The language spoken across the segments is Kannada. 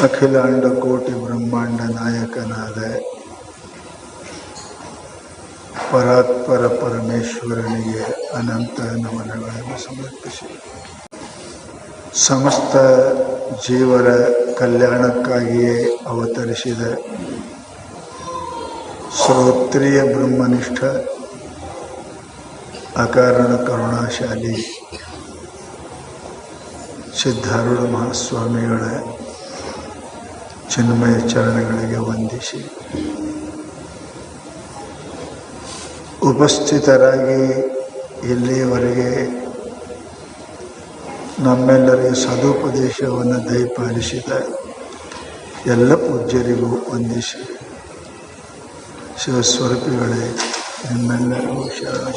ಅಖಿಲಾಂಡ ಕೋಟಿ ಬ್ರಹ್ಮಾಂಡ ನಾಯಕನಾದ ಪರಾತ್ಪರ ಪರಮೇಶ್ವರನಿಗೆ ಅನಂತ ನಮನಗಳನ್ನು ಸಮರ್ಪಿಸಿ ಸಮಸ್ತ ಜೀವರ ಕಲ್ಯಾಣಕ್ಕಾಗಿಯೇ ಅವತರಿಸಿದ ಶ್ರೋತ್ರಿಯ ಬ್ರಹ್ಮನಿಷ್ಠ ಅಕಾರಣ ಕರುಣಾಶಾಲಿ ಸಿದ್ಧಾರೂಢ ಮಹಾಸ್ವಾಮಿಗಳ ಚಿನ್ಮಯ ಚರಣಗಳಿಗೆ ವಂದಿಸಿ ಉಪಸ್ಥಿತರಾಗಿ ಇಲ್ಲಿಯವರೆಗೆ ನಮ್ಮೆಲ್ಲರಿಗೆ ಸದುಪದೇಶವನ್ನು ದಯಪಾಲಿಸಿದ ಎಲ್ಲ ಪೂಜ್ಯರಿಗೂ ವಂದಿಸಿ ಶಿವಸ್ವರೂಪಿಗಳೇ ನಿಮ್ಮೆಲ್ಲರಿಗೂ ಶರಣ.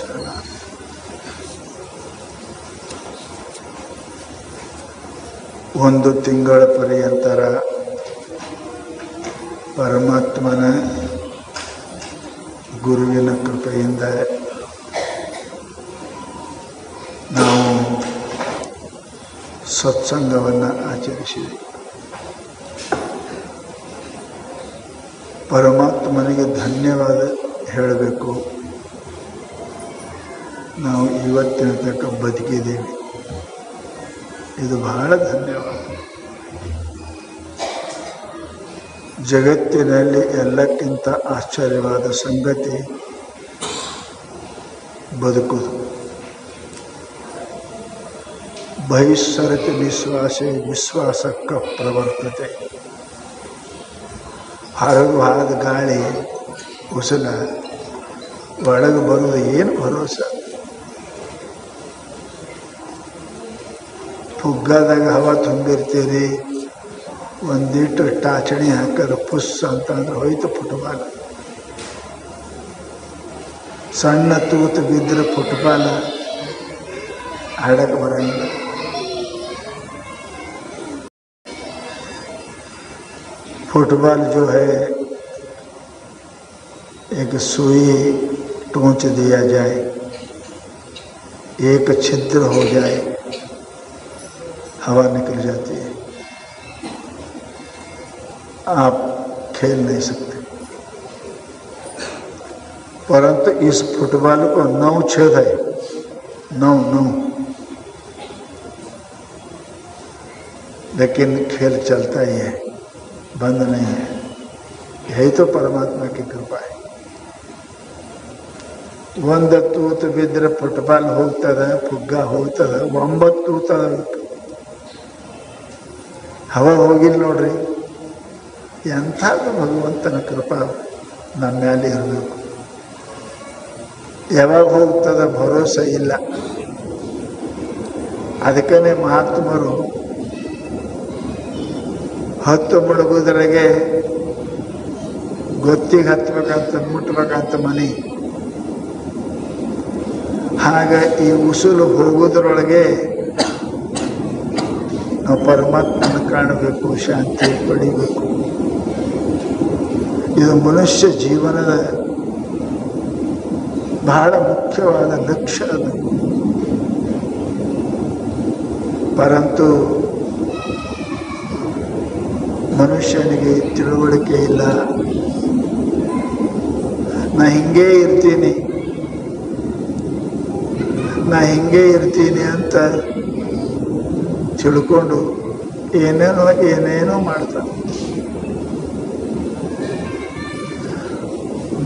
ಒಂದು ತಿಂಗಳ ಪರ್ಯಂತರ ಪರಮಾತ್ಮನ ಗುರುವಿನ ಕೃಪೆಯಿಂದ ನಾವು ಸತ್ಸಂಗವನ್ನು ಆಚರಿಸಿದೆ. ಪರಮಾತ್ಮನಿಗೆ ಧನ್ಯವಾದ ಹೇಳಬೇಕು. ನಾವು ಇವತ್ತಿನ ತನಕ ಬದುಕಿದ್ದೀವಿ, ಇದು ಬಹಳ ಧನ್ಯವಾದ. ಜಗತ್ತಿನಲ್ಲಿ ಎಲ್ಲಕ್ಕಿಂತ ಆಶ್ಚರ್ಯವಾದ ಸಂಗತಿ ಬದುಕುವುದು. ಬಹಿಸ್ಸರತಿ ವಿಶ್ವಾಸೇ ವಿಶ್ವಾಸಕ್ಕ ಪ್ರವರ್ತತೆ. ಹೊರಗೆ ಹಾದ ಗಾಳಿ ಉಸಿಲ ಒಳಗೆ ಬರುವುದು ಏನು ಭರೋಸೆ. ಫುಗ್ಗಾದಾಗ ಹವಾ ತುಂಬಿರ್ತೀರಿ, ಒಂದಿಟ್ಟು ಟಾಚಣಿ ಹಾಕಿದ್ರೆ ಪುಸ್ ಅಂತಂದ್ರೆ ಹೋಯ್ತು ಫುಟ್ಬಾಲ್. ಸಣ್ಣ ತೂತು ಬಿದ್ದರೆ ಫುಟ್ಬಾಲ್ ಆಡಕ್ಕೆ ಬರಂಗಿಲ್ಲ. फुटबॉल जो है एक सुई टोंच दिया जाए, एक छिद्र हो जाए, हवा निकल जाती है, आप खेल नहीं सकते. परंतु इस फुटबॉल को 9 छेद है, 9, लेकिन खेल चलता ही है, बंद नहीं है. यही तो परमात्मा की कृपा है. ಒಂದು ತೂತು ಬಿದ್ದರೆ ಫುಟ್ಬಾಲ್ ಹೋಗ್ತದೆ, ಫುಗ್ಗ ಹೋಗ್ತದೆ, 9 ತೂತು ಹವಾ ಹೋಗಿಲ್ಲ ನೋಡ್ರಿ. ಎಂಥದ್ದು ಭಗವಂತನ ಕೃಪಾ ನಮ್ಮ ಮೇಲೆ ಇರಬೇಕು. ಯಾವಾಗ ಹೋಗ್ತದೆ ಭರೋಸೆ ಇಲ್ಲ. ಅದಕ್ಕೇ ಮಹಾತ್ಮರು 10 ಮುಳುಗುದ್ರಾಗೆ ಗೊತ್ತಿಗೆ ಹತ್ಬೇಕಂತ ಮುಟ್ಬೇಕಂತ ಮನೆ. ಹಾಗೆ ಈ ಉಸುಲು ಹೋಗೋದ್ರೊಳಗೆ ನಾವು ಪರಮಾತ್ಮನ ಕಾಣಬೇಕು, ಶಾಂತಿ ಪಡಿಬೇಕು. ಇದು ಮನುಷ್ಯ ಜೀವನದ ಬಹಳ ಮುಖ್ಯವಾದ ಲಕ್ಷ್ಯ ಅದು. ಪರಂತು ಮನುಷ್ಯನಿಗೆ ತಿಳುವಳಿಕೆ ಇಲ್ಲ. ನಾ ಹಿಂಗೇ ಇರ್ತೀನಿ ಅಂತ ತಿಳ್ಕೊಂಡು ಏನೇನೋ ಮಾಡ್ತಾನೆ.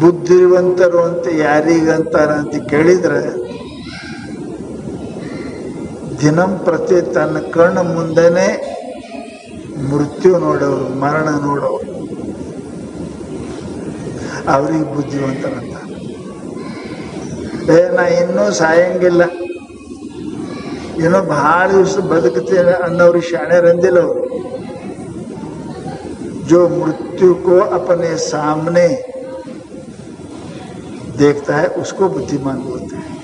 ಬುದ್ಧಿವಂತರು ಅಂತ ಯಾರಿಗಂತಾರ ಅಂತ ಕೇಳಿದ್ರೆ, ದಿನಂಪ್ರತಿ ತನ್ನ ಕಣ್ಣು ಮುಂದೆನೇ ಮೃತ್ಯು ನೋಡೋರು, ಮರಣ ನೋಡೋರು, ಅವ್ರಿಗೆ ಬುದ್ಧಿವಂತರಂತ. ನಾ ಇನ್ನೂ ಸಾಯಂಗಿಲ್ಲ, ಏನೋ ಭಾಳ ದಿವಸ ಬದುಕ್ತೇನೆ ಅನ್ನೋರು ಶಾಣ್ಯರಂದಿಲ್ಲ ಅವರು. जो मृत्यु को अपने सामने देखता है उसको बुद्धिमान बोलते हैं.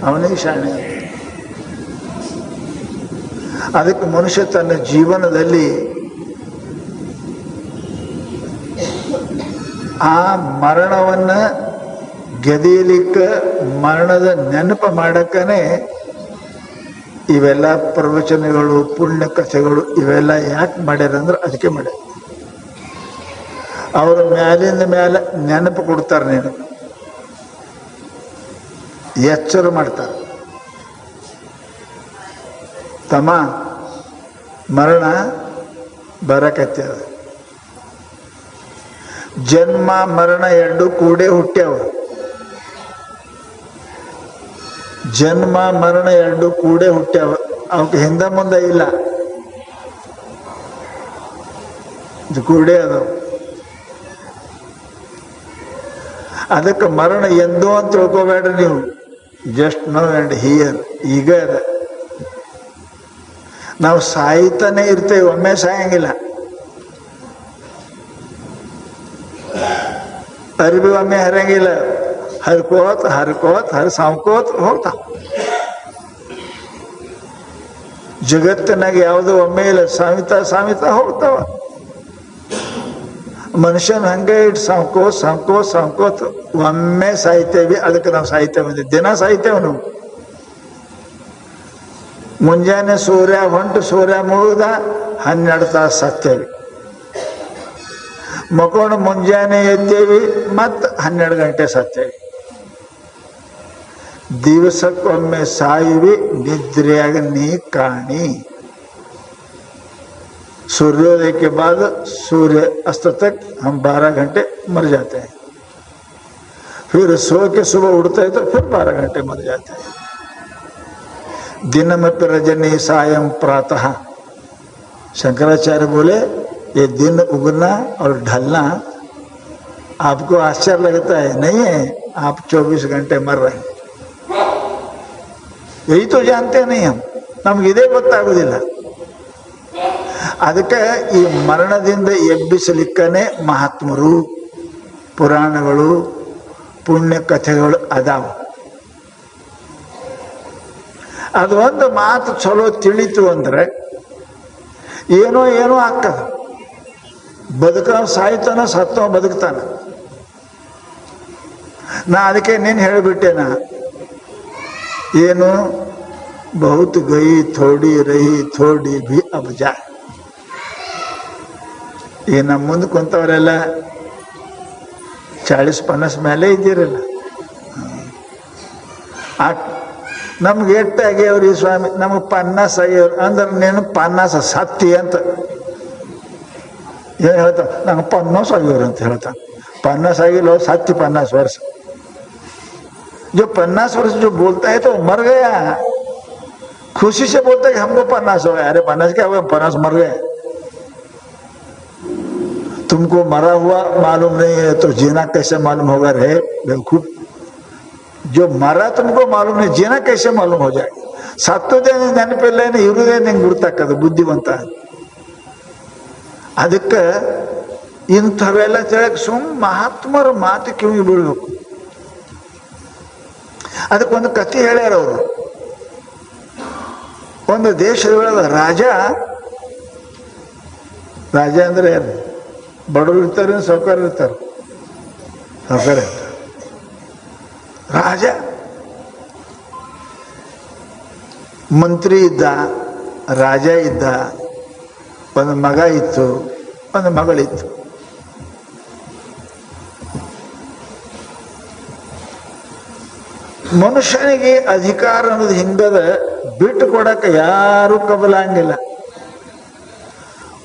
ಅವನಿಗೆ ಶಾಣೆ. ಅದಕ್ಕೆ ಮನುಷ್ಯ ತನ್ನ ಜೀವನದಲ್ಲಿ ಆ ಮರಣವನ್ನು ಗೆದೀಲಿಕ್ಕೆ, ಮರಣದ ನೆನಪು ಮಾಡಕ್ಕನೆ ಇವೆಲ್ಲ ಪ್ರವಚನಗಳು ಪುಣ್ಯ ಕಥೆಗಳು ಇವೆಲ್ಲ ಯಾಕೆ ಮಾಡ್ಯಾರ ಅಂದ್ರೆ ಅದಕ್ಕೆ ಮಾಡ್ಯಾರ. ಅವ್ರ ಮ್ಯಾಲಿಂದ ಮೇಲೆ ನೆನಪು ಕೊಡ್ತಾರೆ, ನೀನು ಎಚ್ಚರ ಮಾಡ್ತಾರೆ. ತಮ್ಮ ಮರಣ ಬರಕತ್ಯಾವ, ಜನ್ಮ ಮರಣ ಎರಡು ಕೂಡೇ ಹುಟ್ಟ್ಯಾವ. ಜನ್ಮ ಮರಣ ಎರಡು ಕೂಡೇ ಹುಟ್ಟ್ಯಾವ, ಅವಕ್ಕೆ ಹಿಂದೆ ಮುಂದೆ ಇಲ್ಲ, ಇದು ಕೂಡೇ ಅದಾವ. ಅದಕ್ಕೆ ಮರಣ ಎಂದೋ ಅಂತ ತಿಳ್ಕೋಬೇಡ್ರಿ ನೀವು. ಜಸ್ಟ್ ನೋ ಆ್ಯಂಡ್ ಹಿಯರ್, ಈಗ ಅದ. ನಾವು ಸಾಯ್ತಾನೆ ಇರ್ತೇವೆ, ಒಮ್ಮೆ ಸಾಯಂಗಿಲ್ಲ. ಅರಿವಿ ಒಮ್ಮೆ ಹರಂಗಿಲ್ಲ, ಹರ್ಕೋತ್ ಹರ್ಕೋತ್ ಸಾವ್ಕೋತ್ ಹೋಗ್ತಾವ. ಜಗತ್ತಿನಾಗ ಯಾವುದು ಒಮ್ಮೆ ಇಲ್ಲ, ಸಾಮಿತಾ ಹೋಗ್ತಾವ. ಮನುಷ್ಯನ ಹಂಗೆ ಇಟ್ಟು ಸಾವ್ಕೋತ್ ಒಮ್ಮೆ ಸಾಯ್ತೇವಿ. ಅದಕ್ಕೆ ನಾವು ಸಾಯ್ತೇವೆ, ದಿನ ಸಾಯ್ತೇವೆ ನಾವು. ಮುಂಜಾನೆ ಸೂರ್ಯ ಹೊಂಟು ಸೂರ್ಯ ಮುಗಿದ 12 ತಾಸು ಸತ್ತೇವಿ. ಮಕ್ಕೊಂಡು ಮುಂಜಾನೆ ಎದ್ದೇವಿ, ಮತ್ತು 12 ಗಂಟೆ ಸತ್ತೇವಿ. ದಿವಸಕ್ಕೊಮ್ಮೆ ಸಾಯುವಿ, ನಿದ್ರೆಯಾಗ ನೀ ಕಾಣಿ. सूर्योदय के बाद सूर्य अस्त तक हम 12 घंटे मर जाते हैं, फिर सो के सुबह उठते हैं तो फिर 12 घंटे मर जाते हैं. दिन में रजनी सायं प्रातः. शंकराचार्य बोले ये दिन उगना और ढलना आपको आश्चर्य लगता है, नहीं है, आप 24 घंटे मर रहे हैं. यही तो जानते नहीं हम, ನಮ್ಗೆ ಇದೇ ಗೊತ್ತಾಗೋದಿಲ್ಲ. ಅದಕ್ಕೆ ಈ ಮರಣದಿಂದ ಎಬ್ಬಿಸಲಿಕ್ಕನೇ ಮಹಾತ್ಮರು, ಪುರಾಣಗಳು, ಪುಣ್ಯ ಕಥೆಗಳು ಅದಾವ. ಅದು ಒಂದು ಮಾತು ಚಲೋ ತಿಳಿತು ಅಂದ್ರೆ ಏನೋ ಏನೋ ಆಗ್ತದ. ಬದುಕವ ಸಾಯ್ತಾನ, ಸತ್ತವ ಬದುಕ್ತಾನ. ನಾ ಅದಕ್ಕೆ ನೀನು ಹೇಳಿಬಿಟ್ಟೆನ, ಏನು ಬಹುತ್ ಗಯಿ ಥೋಡಿ ರಹಿ ಥೋಡಿ ಭಿ ಅಬ್ ಜಾ. ಈ ನಮ್ಮ ಮುಂದೆ ಕುಂತವರೆಲ್ಲ 40-50 ಮೇಲೆ ಇದ್ದೀರಲ್ಲ, ನಮ್ಗೆ ಎಟ್ಟಾಗ್ಯವ್ರಿ ಸ್ವಾಮಿ, ನಮಗೆ 50 ಆಗ್ಯವ್ರು ಅಂದ್ರೆ ನೀನು 50 ಸತ್ತಿ ಅಂತ ಏನು ಹೇಳ್ತಾ, ನಂಗೆ 50 ಆಗ್ಯವ್ರು ಅಂತ ಹೇಳ್ತಾ. 50 ಆಗಿಲ್ಲ, सत्य 50 वर्ष. जो 50 वर्ष जो बोलता है तो मर गया, खुशी से बोलता है कि हमको 50 हो गया. अरे 50 क्या हुआ, 50 मर गए. तुमको मरा हुआ मालूम नहीं है तो जीना कैसे मालूम होगा रे बेवकूफ. जो मरा तुमको मालूम नहीं, जीना कैसे मालूम हो जाएगा. ಸತ್ತೋದೇ ನೆನಪಿಲ್ಲ, ಇರುವುದೇ ನಿಂಗೆ ಗುರ್ತಾಕದು ಬುದ್ಧಿವಂತ. ಅದಕ್ಕೆ ಇಂಥವೆಲ್ಲ ತಿಳಕ್ ಮಹಾತ್ಮರ ಮಾತು ಕಿವಿ ಬೀಳ್ಬೇಕು. ಅದಕ್ಕೊಂದು ಕಥೆ ಹೇಳ್ಯಾರ ಅವರು. ಒಂದು ದೇಶದೊಳಗೆ ರಾಜ ಅಂದ್ರೆ ಏನು, ಬಡವರು ಇರ್ತಾರೆ, ಸೌಕರ್ಯ ಇರ್ತಾರೆ, ಸೌಕರ್ಯ ಇರ್ತಾರೆ. ರಾಜ ಮಂತ್ರಿ ಇದ್ದ, ರಾಜ ಇದ್ದ, ಒಂದು ಮಗ ಇತ್ತು, ಒಂದು ಮಗಳಿತ್ತು. ಮನುಷ್ಯನಿಗೆ ಅಧಿಕಾರ ಅನ್ನೋದು ಹಿಂಗದ, ಬಿಟ್ಟು ಕೊಡಕ್ಕೆ ಯಾರು ಕಬಲಂಗಿಲ್ಲ.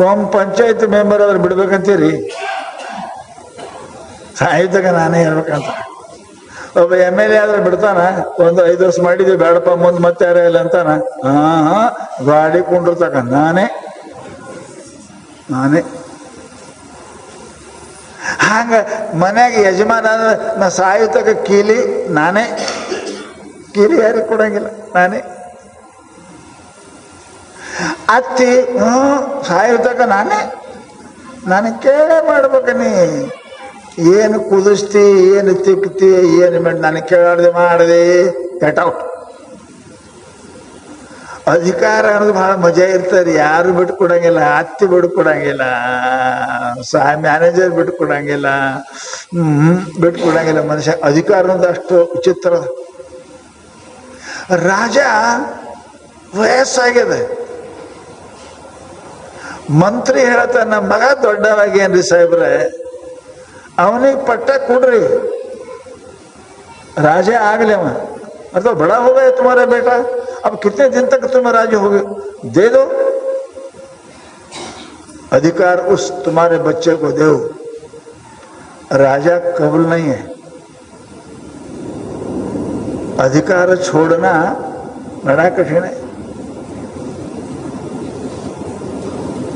ಒಮ್ಮೆ ಪಂಚಾಯತ್ ಮೆಂಬರ್ ಆದ್ರೆ ಬಿಡ್ಬೇಕಂತೀರಿ, ಸಾಹಿತ್ಯಕ ನಾನೇ ಹೇಳ್ಬೇಕಂತ. ಒಬ್ಬ MLA ಆದ್ರೆ ಬಿಡ್ತಾನ, ಒಂದು 5 ವರ್ಷ ಮಾಡಿದ್ವಿ ಬೇಡಪ್ಪ ಮುಂದೆ ಮತ್ತೆ ಯಾರ ಇಲ್ಲ ಅಂತಾನ. ಗಾಡಿ ಕೊಂಡಿರ್ತಕ ನಾನೇ ಹಂಗ. ಮನ್ಯಾಗ ಯಜಮಾನ ನಾ ಸಾಯುತ್ತಕ ಕೀಲಿ ನಾನೇ, ಕೀಲಿ ಯಾರಿಗೆ ಕೊಡಂಗಿಲ್ಲ ನಾನೇ. ಅತ್ತಿ ಸಾಯುತ್ತಕ ನಾನೇ ಕೇಳೇ ಮಾಡ್ಬೇಕ. ನೀ ಏನು ಕುದಿಸ್ತಿ, ಏನು ತಿಕ್ತಿ, ಏನು ಮಾಡಿ ನನಗೆ ಕೇಳಾಡ್ದೆ ಮಾಡಿದೆ, ಗೆಟ್ ಔಟ್. ಅಧಿಕಾರ ಅನ್ನೋದು ಬಹಳ ಮಜಾ ಇರ್ತಾರೆ. ಯಾರು ಬಿಟ್ಟು ಕೊಡಂಗಿಲ್ಲ, ಅತ್ತಿ ಬಿಟ್ಟು ಕೊಡಂಗಿಲ್ಲ, ಮ್ಯಾನೇಜರ್ ಬಿಟ್ಟು ಕೊಡಂಗಿಲ್ಲ, ಬಿಟ್ಟು ಕೊಡಂಗಿಲ್ಲ. ಮನುಷ್ಯ ಅಧಿಕಾರ ಅನ್ನೋದು ಅಷ್ಟು ವಿಚಿತ್ರ. ರಾಜ ವಯಸ್ಸಾಗಿದೆ. ಮಂತ್ರಿ ಹೇಳತ್ತ ನಮ್ಮ ಮಗ ದೊಡ್ಡವಾಗೇನ್ರಿ ಸಾಹೇಬ್ರೆ, ಅವನಿಗೆ ಪಟ್ಟ ಕೊಡ್ರಿ, राजा आगले अव मतलब बड़ा हो गया तुम्हारा बेटा, अब कितने दिन तक तुम राजा हो गए, दे दो अधिकार, उस तुम्हारे बच्चे को दो. राजा कबूल नहीं है. अधिकार छोड़ना बड़ा कठिन है,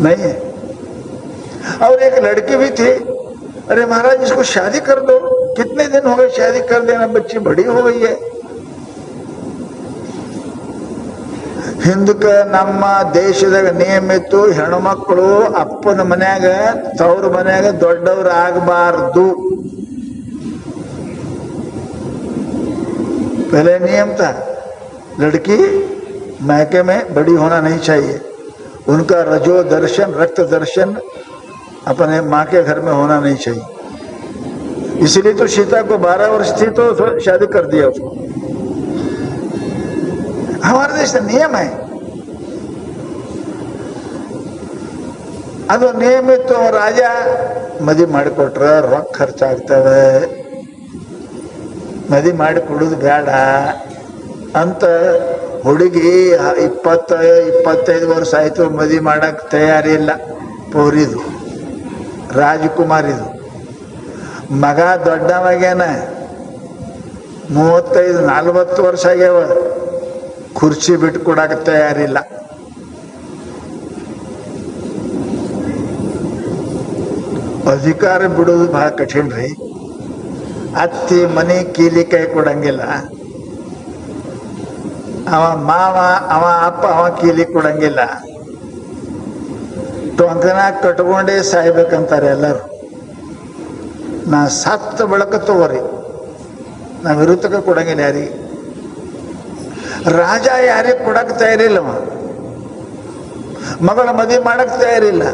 नहीं है. और एक लड़की भी थी, अरे महाराज इसको शादी कर दो, कितने दिन हो गए शादी कर देना, बच्ची बड़ी हो गई है. ಹಿಂದಕ್ಕೆ ನಮ್ಮ ದೇಶದಾಗ ನಿಯಮ ಇತ್ತು, ಹೆಣ್ಮಕ್ಳು ಅಪ್ಪನ ಮನ್ಯಾಗ ತವ್ರ ಮನ್ಯಾಗ ದೊಡ್ಡವ್ರು ಆಗಬಾರ್ದು. पहले नियम था लड़की मैके में बड़ी होना नहीं चाहिए, उनका रजो दर्शन रक्त दर्शन अपने माँ के घर में होना नहीं चाहिए. इसलिए तो सीता को 12 वर्ष थी तो शादी कर दिया उसको. हमारे देश का नियम है, ಅದು ನಿಯಮಿತ. ರಾಜ ಮದಿ ಮಾಡಿಕೊಟ್ರೆ ರೊಕ್ಕ ಖರ್ಚಾಗ್ತವೆ, ಮದಿ ಮಾಡಿ ಕೊಡುದು ಬೇಡ ಅಂತ ಹುಡುಗಿ 20-25 ವರ್ಷ ಆಯ್ತು, ಮದಿ ಮಾಡಕ್ ತಯಾರಿಲ್ಲ. ಪೌರಿದು ರಾಜಕುಮಾರಿದು ಮಗ ದೊಡ್ಡವಾಗ್ಯಾನ, 35-40 ವರ್ಷ ಆಗ್ಯಾವ, ಕುರ್ಚಿ ಬಿಟ್ಟು ಕೊಡಾಕ ತಯಾರಿಲ್ಲ. ಅಧಿಕಾರ ಬಿಡೋದು ಬಹಳ ಕಠಿಣ ರೀ. ಅತ್ತಿ ಮನೆ ಕೀಲಿ ಕೈ ಕೊಡಂಗಿಲ್ಲ, ಅವ ಮಾವ ಅವ ಅಪ್ಪ ಅವ ಕೀಲಿ ಕೊಡಂಗಿಲ್ಲ. ಟೊಂಕನ ಕಟ್ಕೊಂಡೇ ಸಾಯ್ಬೇಕಂತಾರೆ ಎಲ್ಲರೂ. ನಾ ಸತ್ತ ಬಳಕ ತಗೋರಿ, ನಾ ವಿರುದ್ಧಕ್ಕೆ ಕೊಡಂಗಿಲ್ಲ ಯಾರಿಗೆ. ರಾಜ ಯಾರಿಗೆ ಕೊಡಕ್ ತಯಾರಿಲ್ಲವ, ಮಗಳ ಮದುವೆ ಮಾಡಕ್ ತಯಾರಿಲ್ಲ.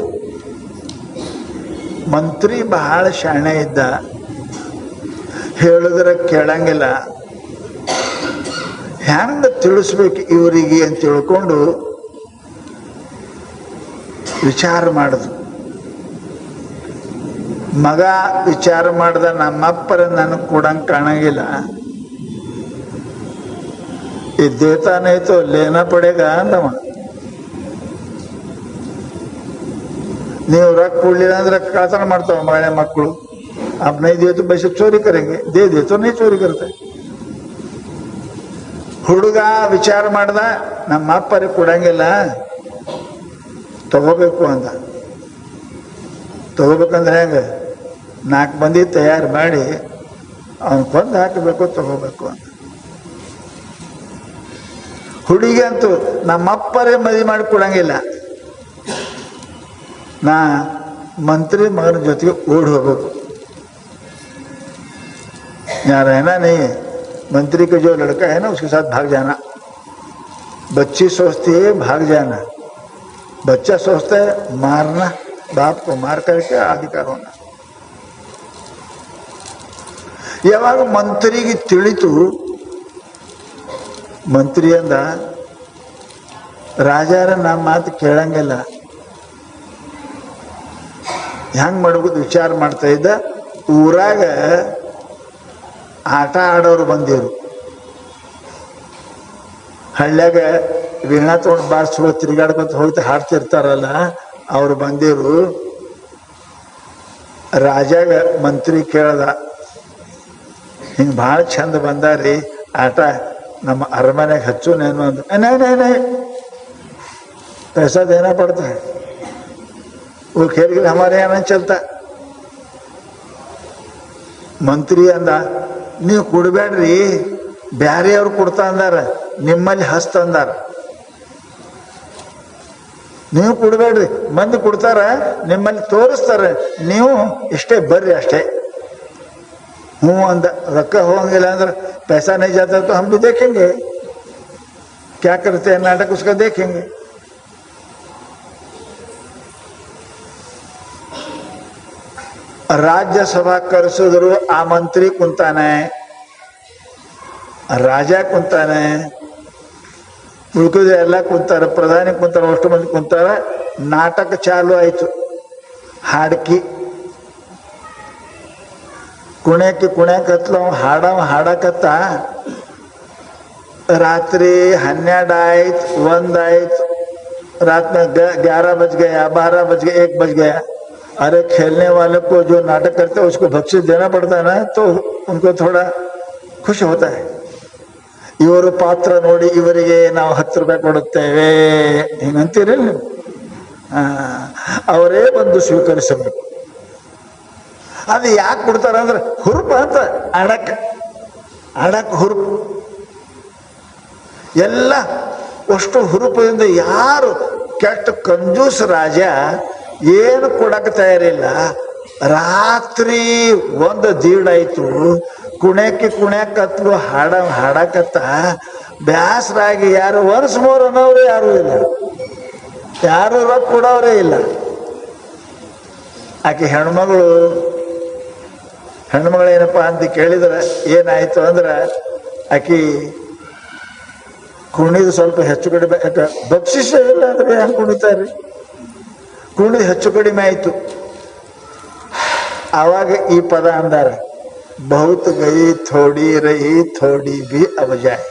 ಮಂತ್ರಿ ಬಹಳ ಶಾಣೆ ಇದ್ದ, ಹೇಳಿದ್ರೆ ಕೇಳಂಗಿಲ್ಲ. ಹೆಂಗ ತಿಳಿಸ್ಬೇಕು ಇವರಿಗೆ ಅಂತ ತಿಳ್ಕೊಂಡು ವಿಚಾರ ಮಾಡಿದ್ರು. ಮಗ ವಿಚಾರ ಮಾಡ್ದ, ನಮ್ಮಪ್ಪರ ನನಗೆ ಕೊಡಂಗೆ ಕಾಣಂಗಿಲ್ಲ, ये देता नहीं तो लेना पड़ेगा अंदವ. ನೀವು ರೊಕ್ಕ ಕೊಡ್ಲಿಲ್ಲ ಅಂದ್ರೆ ಕಳ್ತನ ಮಾಡ್ತಾವ ಮಳೆ ಮಕ್ಕಳು. आप नहीं दिए तो पैसे चोरी करेंगे, दे दे तो नहीं चोरी करते. ಹುಡುಗ ವಿಚಾರ ಮಾಡ್ದ, ನಮ್ಮ ಅಪ್ಪರಿಗೆ ಕೊಡಂಗಿಲ್ಲ, ತಗೋಬೇಕು ಅಂದ. ತಗೋಬೇಕಂದ್ರೆ ಹೆಂಗ, 4 ಮಂದಿ ತಯಾರು ಮಾಡಿ ಅವನು ಕೊಂದು ಹಾಕಬೇಕು, ತಗೋಬೇಕು ಅಂತ. ಹುಡುಗಿ ಅಂತೂ ನಮ್ಮಪ್ಪರೇ ಮದುವೆ ಮಾಡಿ ಕೊಡಂಗಿಲ್ಲ, ನಾ ಮಂತ್ರಿ ಮಗನ ಜೊತೆಗೆ ಓಡಿ ಹೋಗ್ಬೇಕು. यहाँ रहना नहीं है, मंत्री का जो लड़का है ना उसके साथ भाग जाना. बच्ची सोचती है भाग जाना, बच्चा सोचता है मारना, बाप को मार करके अधिकार होना. ಯಾವಾಗ ಮಂತ್ರಿಗೆ ತಿಳಿತು, ಮಂತ್ರಿ ಅಂದ, ರಾಜಾರ ನಮ್ಮ ಮಾತು ಕೇಳಂಗಿಲ್ಲ, ಹೆಂಗ್ ಮಾಡೋದು ವಿಚಾರ ಮಾಡ್ತಾ ಇದ್ದ. ಊರಾಗ ಆಟ ಆಡೋರು ಬಂದಿರು, ಹಳ್ಳ್ಯಾಗ ವೀಣಾ ತೊಗೊಂಡು ಬಾರಿಸ್ಕೊ ತಿರುಗಾಡ್ಕೊತ ಹೋಗ್ತಾ ಹಾಡ್ತಿರ್ತಾರಲ್ಲ, ಅವ್ರು ಬಂದಿರು. ರಾಜಾಗ ಮಂತ್ರಿ ಕೇಳ್ದ, ಹಿಂಗೆ ಭಾಳ ಚಂದ ಬಂದಾರಿ ಆಟ, ನಮ್ಮ ಅರಮನೆಗೆ ಹಚ್ಚುನೇನು ಅಂದ. नहीं पैसा देना पड़ता है, वो खेल के हमारे यहाँ नहीं चलता. ಮಂತ್ರಿ ಅಂದ, ನೀವು ಕೊಡ್ಬೇಡ್ರಿ, ಬ್ಯಾರೆಯವ್ರು ಕೊಡ್ತಾ ಅಂದಾರ, ನಿಮ್ಮಲ್ಲಿ ಹಸ್ತ ಅಂದಾರ, ನೀವು ಕೊಡ್ಬೇಡ್ರಿ, ಮಂದಿ ಕೊಡ್ತಾರ, ನಿಮ್ಮಲ್ಲಿ ತೋರಿಸ್ತಾರೆ, ನೀವು ಇಷ್ಟೇ ಬರ್ರಿ ಅಷ್ಟೇ. हूँ अंद, रखा होंगे अंदर पैसा नहीं जाता तो हम भी देखेंगे क्या करते हैं नाटक, उसका देखेंगे. राज्यसभा ಕರೆಸಿದ್ರು, ಆ ಮಂತ್ರಿ ಕುಂತಾನೆ, ರಾಜ ಕುಂತಾನೆ, ಉಳ್ಕಿದ್ರೆ ಎಲ್ಲ ಕುಂತಾರ, ಪ್ರಧಾನಿ ಕುಂತಾರ, ಅಷ್ಟು ಮಂದಿ ಕುಂತಾರ. ನಾಟಕ ಚಾಲು ಆಯ್ತು. ಹಾಡ್ಕಿ ಕುಣ್ಯಾಕತ್ಲ ಹಾಡಕತ್ತ. ರಾತ್ರಿ 12 ಆಯ್ತು, 1 आयत, रात में 11 बज गया, 12 बज गया, 1 बज गया. अरे खेलने वाले को जो नाटक करते हैं उसको बख्शिश देना पड़ता है ना, तो उनको थोड़ा खुश होता है. ಇವರು ಪಾತ್ರ ನೋಡಿ ಇವರಿಗೆ ನಾವು 10 ರೂಪಾಯಿ ಕೊಡುತ್ತೇವೆ ಹಿಂಗಂತೀರಿ ನೀವು. ಅವರೇ ಬಂದು ಸ್ವೀಕರಿಸಬೇಕು. ಅದು ಯಾಕೆ ಕೊಡ್ತಾರ ಅಂದ್ರೆ ಹುರುಪ ಅಂತ. ಅಡಕ್ ಹುರುಪು ಎಲ್ಲ ಅಷ್ಟು ಹುರುಪದಿಂದ. ಯಾರು ಕೆಟ್ಟ ಕಂಜೂಸ್ ರಾಜ ಏನು ಕೊಡಕ್ಕೆ ತಯಾರಿಲ್ಲ. ರಾತ್ರಿ 1 ದೀಡಾಯ್ತು, ಕುಣ್ಯಾಕತ್ಲು ಹಾಡಕತ್ತ. ಬ್ಯಾಸರಾಗಿ ಯಾರು ವರ್ಷ ಮೋರ್ ಅನ್ನೋರು ಯಾರೂ ಇಲ್ಲ, ಯಾರು ರೊಕ್ಕ ಕೊಡೋರೇ ಇಲ್ಲ. ಆಕೆ ಹೆಣ್ಮಗಳೇನಪ್ಪ ಅಂತ ಕೇಳಿದ್ರೆ ಏನಾಯ್ತು ಅಂದ್ರೆ ಆಕಿ ಕುಣಿದು ಸ್ವಲ್ಪ ಹೆಚ್ಚು ಕಡಿಮೆ, ಬಕ್ಷಿಸ ಇಲ್ಲ ಅಂದ್ರೆ ಹೆಂಗೆ ಕುಣಿತಾರ್ರಿ? ಕುಣಿದು ಹೆಚ್ಚು ಕಡಿಮೆ ಆಯ್ತು. ಆವಾಗ ಈ ಪದ ಅಂದಾರ, ಬಹುತ್ ಗಯಿ ಥೋಡಿ ರಹಿ ಥೋಡಿ ಬಿ ಅಬ ಜಾಯ್.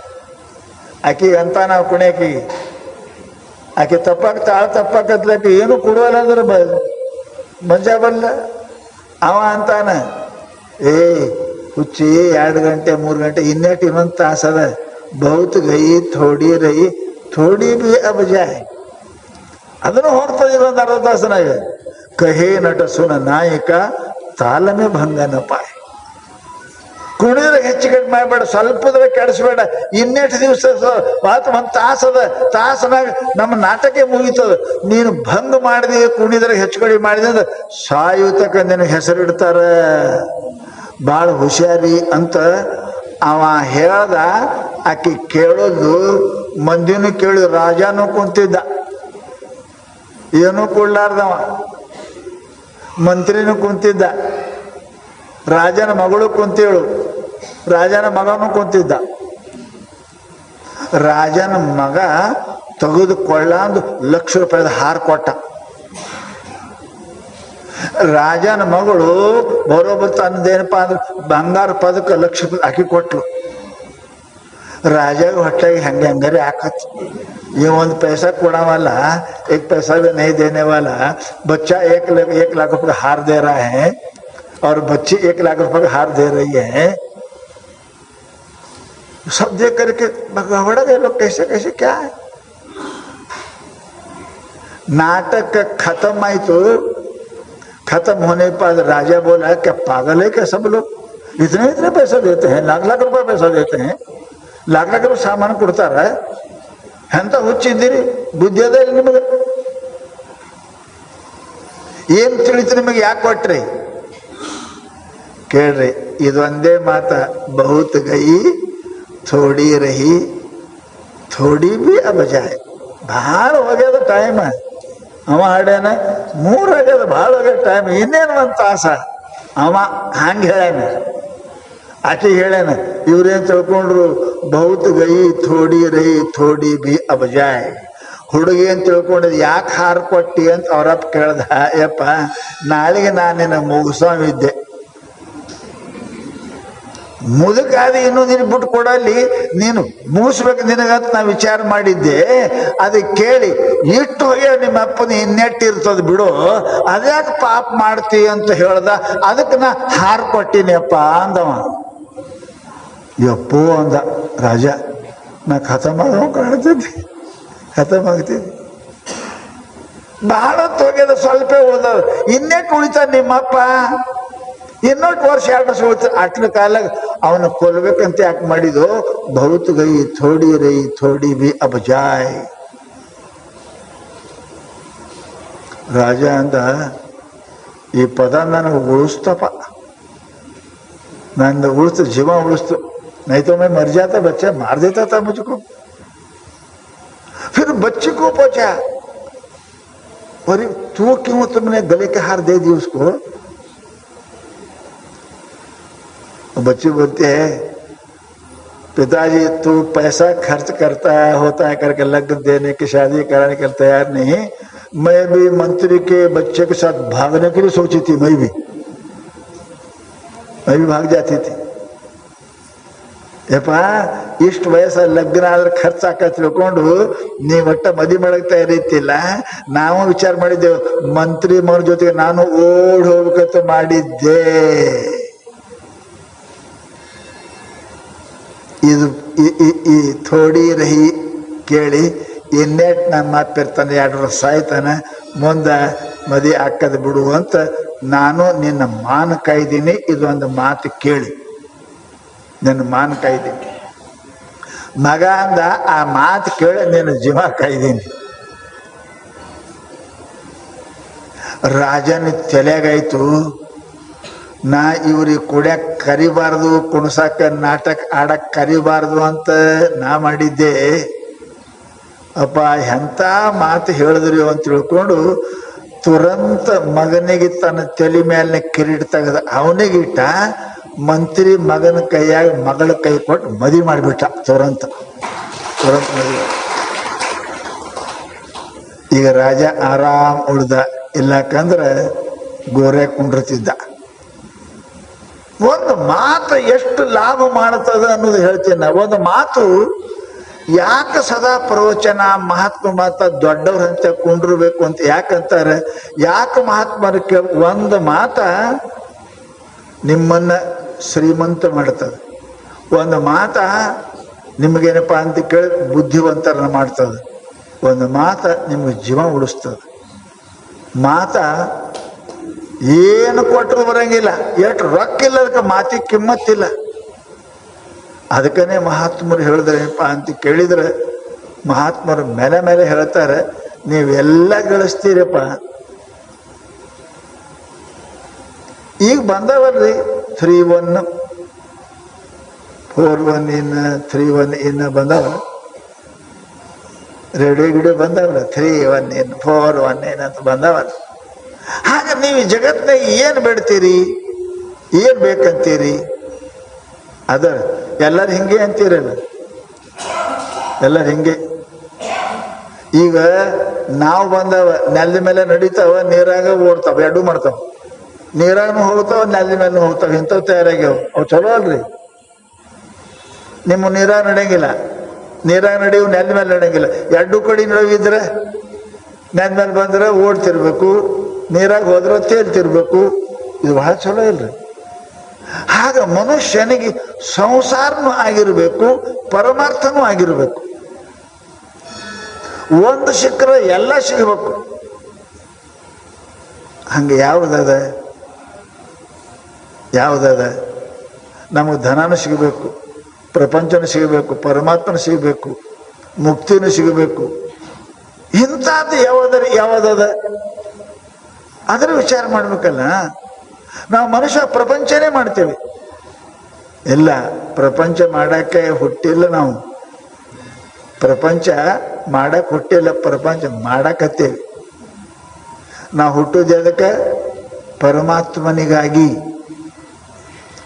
ಆಕಿ ಅಂತ ನಾವು ಕುಣಿಯಾಕಿ ಆಕೆ ತಪ್ಪಾಕತ್ಲಕ್ಕೆ ಏನು ಕೊಡುವಲ್ಲ ಅಂದ್ರೆ ಮಜಾ ಬಲ್ಲ. ಅವ ಅಂತಾನ, ಹುಚ್ಚಿ 2 ಗಂಟೆ 3 ಗಂಟೆ ಇನ್ನೇಟು ಇನ್ನೊಂದು ತಾಸದ. ಬಹುತ್ ಗಯಿ ಥೋಡಿ ರಹಿ ಥೋಡಿ ಬಿ ಅಬ ಜಾಯ್. ಅದನ್ನು ಹೋಗ್ತದೆ ಇನ್ನೊಂದು ಅರ್ಧ ತಾಸನಾಗ. ಕಹೇ ನಟ ಸುನ ನಾಯಕ ತಾಲಮೆ ಭಂಗನ ಪಾಯ್. ಕುಣಿದ್ರೆ ಹೆಚ್ಚು ಕಡಿಮೆ ಮಾಡಬೇಡ, ಸ್ವಲ್ಪದ್ರೆ ಕೆಡಿಸ್ಬೇಡ. ಇನ್ನೆಷ್ಟು ದಿವಸ ಮಾತು 1 ತಾಸದ, ತಾಸನಾಗ ನಮ್ಮ ನಾಟಕ ಮುಗೀತದ. ನೀನು ಭಂಗ ಮಾಡಿದೆ, ಕುಣಿದ್ರೆ ಹೆಚ್ಚು ಕಡಿಮೆ ಮಾಡಿದೆ ಅಂದ್ರೆ ಸಾಯುತಕ ನಿನಗೆ ಹೆಸರಿಡ್ತಾರ. ಭಾಳ ಹುಷಾರಿ ಅಂತ ಅವ ಹೇಳ್ದ. ಆಕಿ ಕೇಳೋದು, ಮಂದಿನೂ ಕೇಳಿ. ರಾಜನೂ ಕುಂತಿದ್ದ, ಏನೂ ಕೊಡ್ಲಾರ್ದವ. ಮಂತ್ರಿನೂ ಕುಂತಿದ್ದ, ರಾಜನ ಮಗಳು ಕುಂತೇಳು, ರಾಜನ ಮಗನೂ ಕುಂತಿದ್ದ. ರಾಜನ ಮಗ ತೆಗೆದುಕೊಳ್ಳಂದು ₹1,00,000 ಹಾರ ಕೊಟ್ಟ. ರಾಜನ ಮಗಳು ಬರೋಬ್ಬರ್ ತಂದೇನಪ್ಪ ಅಂದ್ರೆ ಬಂಗಾರ ಪದಕ ₹1,00,000 ಹಾಕಿ ಕೊಟ್ಲು. ರಾಜಾಗ ಹೊಟ್ಟೆಗೆ ಹಂಗಾರೆ ಹಾಕತ್. ये 1 पैसा कोड़ावाला, 1 पैसा भी नहीं देने वाला बच्चा 1 लाख रुपए का हार दे रहा है और बच्ची 1 लाख रुपए का हार दे रही है. सब देख करके भगवान गए लोग, कैसे कैसे क्या है. नाटक खत्म आई तो खत्म होने पर राजा बोला, क्या पागल है क्या सब लोग? इतने पैसा देते हैं, लाख रुपए पैसा देते हैं, लाख रुपए सामान ಕೊಡ್ತಾರ. ಎಂತ ಹುಚ್ಚಿದ್ದೀರಿ? ಬುದ್ಧಿ ಅದ ಇಲ್ಲ ನಿಮಗೆ? ಏನ್ ತಿಳಿತು ನಿಮಗೆ? ಯಾಕೆ ಕೊಟ್ರಿ ಕೇಳ್ರಿ. ಇದೊಂದೇ ಮಾತ, ಬಹುತ್ ಗಯಿ ಥೋಡಿ ರಹಿ ಥೋಡಿ ಬಿ ಅಬ ಜಾಯ್. ಭಾಳ ಹೋಗ್ಯದ ಟೈಮ್. ಅವ ಹಾಡ್ಯಾನ 3 ಆಗ್ಯದ, ಭಾಳ ಹೋಗ್ಯದ ಟೈಮ್. ಇನ್ನೇನು 1 ತಾಸ. ಅವ ಹಂಗೆ ಹೇಳ್ಯಾನ, ಆಕೆ ಹೇಳ್ಯಾನ. ಇವ್ರೇನ್ ತಿಳ್ಕೊಂಡ್ರು, ಬಹುತ್ ಗಯಿ ಥೋಡಿ ರಹಿ ಥೋಡಿ ಬಿ ಅಬ ಜಾಯ್. ಹುಡುಗಿ ಅಂತ ತಿಳ್ಕೊಂಡಿದ್. ಯಾಕೆ ಹಾರ ಕೊಟ್ಟಿ ಅಂತ ಅವರಪ್ಪ ಕೇಳ್ದ. ಯಪ್ಪ, ನಾಳೆಗೆ ನಾನು ನಿನ್ನ ಮುಗಿಸೋವಿದ್ದೆ, ಮುದುಕಾದ ಇನ್ನೂ ನಿನಗೆ ಬಿಟ್ಟು ಕೊಡಲ್ಲಿ, ನೀನು ಮುಗಿಸ್ಬೇಕು ನಿನಗಂತ ನಾ ವಿಚಾರ ಮಾಡಿದ್ದೆ. ಅದಕ್ಕೆ ಕೇಳಿ ಇಟ್ಟು ಹೋಗಿ ನಿಮ್ಮ ಅಪ್ಪನ ಇನ್ನೆಟ್ಟಿರ್ತದ ಬಿಡು, ಅದ್ಯಾಕೆ ಪಾಪ ಮಾಡ್ತಿ ಅಂತ ಹೇಳ್ದ. ಅದಕ್ಕೆ ನಾ ಹಾರ ಕೊಟ್ಟಿನಿಯಪ್ಪ ಅಂದವ. ಯಪ್ಪೋ ಅಂದ ರಾಜ, ನಾ ಖತಮ್ ಆಗೋ ಕಾಣ್ತಿದ್ದೆ, ಖತಮ್ ಆಗ್ತಿದ್ದೆ. ಬಹಳ ಹೋಗ್ಯದ, ಸ್ವಲ್ಪ ಉಳ್ದ. ಇನ್ನೆಟ್ಟು ಉಳಿತಾನ ನಿಮ್ಮಪ್ಪ? ಇನ್ನೊಟ್ಟು ವರ್ಷ 2 ವರ್ಷ ಉಳಿತ. ಅಟ್ಲ ಕಾಲಾಗ ಅವನ ಕೊಲ್ಬೇಕಂತ ಯಾಕೆ ಮಾಡಿದ್ದು? ಬಹುತ್ ಗೈ ಥೋಡಿ ರೈ ಥೋಡಿ ಬಿ ಅಬ ಜಾಯ್. ರಾಜ ಅಂದ, ಈ ಪದ ನನಗೆ ಉಳಿಸ್ತಪ್ಪ, ನನ್ನ ಉಳಿಸ್ತು, ಜೀವ ಉಳಿಸ್ತು. नहीं तो मैं मर जाता, बच्चा मार देता था मुझको. फिर बच्चे को पूछा, अरे तू क्यों तुमने गले के हार दे दी उसको? बच्चे बोलते हैं, पिताजी तू पैसा खर्च करता होता है करके लग्न देने की शादी कराने के लिए तैयार नहीं, मैं भी मंत्री के बच्चे के साथ भागने के लिए सोची थी, मैं भी भाग जाती थी। ಯಪ್ಪ ಇಷ್ಟು ವಯಸ್ಸ ಲಗ್ನ ಆದ್ರೆ ಖರ್ಚಾಕ ತಿಳ್ಕೊಂಡು ನೀವು ಒಟ್ಟ ಮದಿ ಮಾಡಕ್ ತಯಾರಿತ್ತಿಲ್ಲ. ನಾವು ವಿಚಾರ ಮಾಡಿದ್ದೆವು ಮಂತ್ರಿ ಮೌನ ಜೊತೆಗೆ ನಾನು ಓಡ್ ಹೋಗ್ಬೇಕಂತ ಮಾಡಿದ್ದೆ. ಇದು ಈ ಥೋಡಿ ರಹಿ ಕೇಳಿ ಇನ್ನೇಟ್ ನಮ್ಮ ಮಾಪಿರ್ತಾನೆ 2 ವರ್ಷ ಆಯ್ತಾನ, ಮುಂದೆ ಮದಿ ಹಾಕದ್ ಬಿಡು ಅಂತ ನಾನು ನಿನ್ನ ಮಾನ ಕಾಯ್ದೀನಿ. ಇದೊಂದು ಮಾತು ಕೇಳಿ, ನಿನ್ನ ಮಾನ ಕಾಯ್ದೀನಿ. ಮಗ ಅಂದ ಆ ಮಾತು ಕೇಳಿ ನಿನ್ನ ಜೀವ ಕಾಯ್ದೀನಿ. ರಾಜನ ತಲೆಗಾಯ್ತು, ನಾ ಇವ್ರಿಗೆ ಕುಡ್ಯಾಕ ಕರಿಬಾರ್ದು, ಕುಣಸಾಕ ನಾಟಕ ಆಡಕ್ ಕರಿಬಾರ್ದು ಅಂತ ನಾ ಮಾಡಿದ್ದೆ. ಅಪ್ಪ ಎಂಥ ಮಾತು ಹೇಳಿದ್ರಿ ಅಂತ ತಿಳ್ಕೊಂಡು ತುರಂತ ಮಗನಿಗೆ ತನ್ನ ತಲೆ ಮೇಲಿನ ಕಿರೀಟ ತೆಗೆದ ಅವನಿಗಿಟ್ಟ, ಮಂತ್ರಿ ಮಗನ ಕೈಯಾಗ ಮಗಳ ಕೈ ಕೊಟ್ಟು ಮದುವೆ ಮಾಡಿಬಿಟ್ಟ. ತುರಂತ ಮದುವೆ. ಈಗ ರಾಜ ಆರಾಮ್ ಉಳ್ದ, ಇಲ್ಲಕಂದ್ರೆ ಗೋರೆ ಕುಂಡ್ರತಿದ್ದ. ಒಂದು ಮಾತು ಎಷ್ಟು ಲಾಭ ಮಾಡ್ತದ ಅನ್ನೋದು ಹೇಳ್ತೀನಿ. ಒಂದು ಮಾತು ಯಾಕೆ ಸದಾ ಪ್ರವಚನ ಮಹಾತ್ಮ ಮಾತ ದೊಡ್ಡವ್ರಂತೆ ಕುಂಡ್ರಬೇಕು ಅಂತ ಯಾಕಂತಾರೆ? ಯಾಕೆ ಮಹಾತ್ಮರ ಒಂದು ಮಾತ ನಿಮ್ಮನ್ನ ಶ್ರೀಮಂತ ಮಾಡ್ತದೆ, ಒಂದು ಮಾತ ನಿಮಗೇನಪ್ಪ ಅಂತ ಕೇಳಿ ಬುದ್ಧಿವಂತರನ್ನ ಮಾಡ್ತದೆ, ಒಂದು ಮಾತ ನಿಮ್ಗೆ ಜೀವ ಉಳಿಸ್ತದೆ. ಮಾತ ಏನು ಕೊಟ್ಟರು ಬರಂಗಿಲ್ಲ, ಎಷ್ಟು ರೊಕ್ಕ ಇಲ್ಲ, ಅದಕ್ಕೆ ಮಾತಿಗೆ ಕಿಮ್ಮತ್ತಿಲ್ಲ. ಅದಕ್ಕನೇ ಮಹಾತ್ಮರು ಹೇಳಿದ್ರಪ್ಪ ಅಂತ ಕೇಳಿದ್ರೆ, ಮಹಾತ್ಮರು ಮೇಲೆ ಹೇಳ್ತಾರೆ, ನೀವೆಲ್ಲ ಗಳಿಸ್ತೀರಪ್ಪ. ಈಗ ಬಂದವಲ್ರಿ 3-1, 4-1 ಇನ್ 3-1 ಇನ್ ಬಂದವ, ರೇಡಿಯೋ ಗಿಡಿಯೋ ಬಂದವಲ್ಲ, 3-1 ಇನ್ 4-1 ಇನ್ ಅಂತ ಬಂದವಲ್ಲ. ಹಾಗೆ ನೀವು ಜಗತ್ತಿನಾಗ ಏನು ಬೇಡ್ತೀರಿ, ಏನು ಬೇಕಂತೀರಿ? ಅದ ಎಲ್ಲರೂ ಹಿಂಗೆ ಅಂತೀರಲ್ಲ, ಎಲ್ಲರೂ ಹಿಂಗೆ. ಈಗ ನಾವು ಬಂದವ ನೆಲದ ಮೇಲೆ ನಡೀತಾವ, ನೀರಾಗ ಓಡ್ತಾವ, ಎರಡೂ ಮಾಡ್ತಾವ. ನೀರಾಗನು ಹೋಗ್ತಾವ, ನೆಲದ ಮೇಲೆ ಹೋಗ್ತಾವ. ಇಂಥವು ತಯಾರಾಗ್ಯಾವ, ಅವು ಚಲೋ ಅಲ್ರಿ. ನಿಮ್ಮ ನೀರಾಗ ನಡೆಯಂಗಿಲ್ಲ, ನೀರಾಗ ನಡೆಯವು, ನೆಲದ ಮೇಲೆ ನಡೆಯಂಗಿಲ್ಲ. ಎರಡೂ ಕಡೆ ನಡೆಯಿದ್ರೆ ನೆಲದ ಮೇಲೆ ಬಂದ್ರೆ ಓಡ್ತಿರ್ಬೇಕು, ನೀರಾಗ ಹೋದ್ರೆ ತೇಲ್ತಿರ್ಬೇಕು. ಇದು ಬಹಳ ಚಲೋ ಇಲ್ರಿ. ಆಗ ಮನುಷ್ಯನಿಗೆ ಸಂಸಾರನೂ ಆಗಿರಬೇಕು, ಪರಮಾರ್ಥನೂ ಆಗಿರಬೇಕು. ಒಂದು ಸಿಕ್ಕರೆ ಎಲ್ಲ ಸಿಗಬೇಕು. ಹಂಗೆ ಯಾವುದದ ನಮಗೆ ಧನನೂ ಸಿಗಬೇಕು, ಪ್ರಪಂಚನೂ ಸಿಗಬೇಕು, ಪರಮಾತ್ಮನೂ ಸಿಗಬೇಕು, ಮುಕ್ತಿನೂ ಸಿಗಬೇಕು. ಇಂಥದ್ದು ಯಾವುದದ ಅದರ ವಿಚಾರ ಮಾಡ್ಬೇಕಲ್ಲ. ನಾವು ಮನುಷ್ಯ ಪ್ರಪಂಚನೇ ಮಾಡ್ತೇವೆ. ಇಲ್ಲ, ಪ್ರಪಂಚ ಮಾಡಕ್ಕೆ ಹುಟ್ಟಿಲ್ಲ. ನಾವು ಪ್ರಪಂಚ ಮಾಡಕ್ಕೆ ಹುಟ್ಟಿಲ್ಲ, ಪ್ರಪಂಚ ಮಾಡಕತ್ತೇವೆ. ನಾವು ಹುಟ್ಟೋದು ಅದಕ್ಕೆ ಪರಮಾತ್ಮನಿಗಾಗಿ.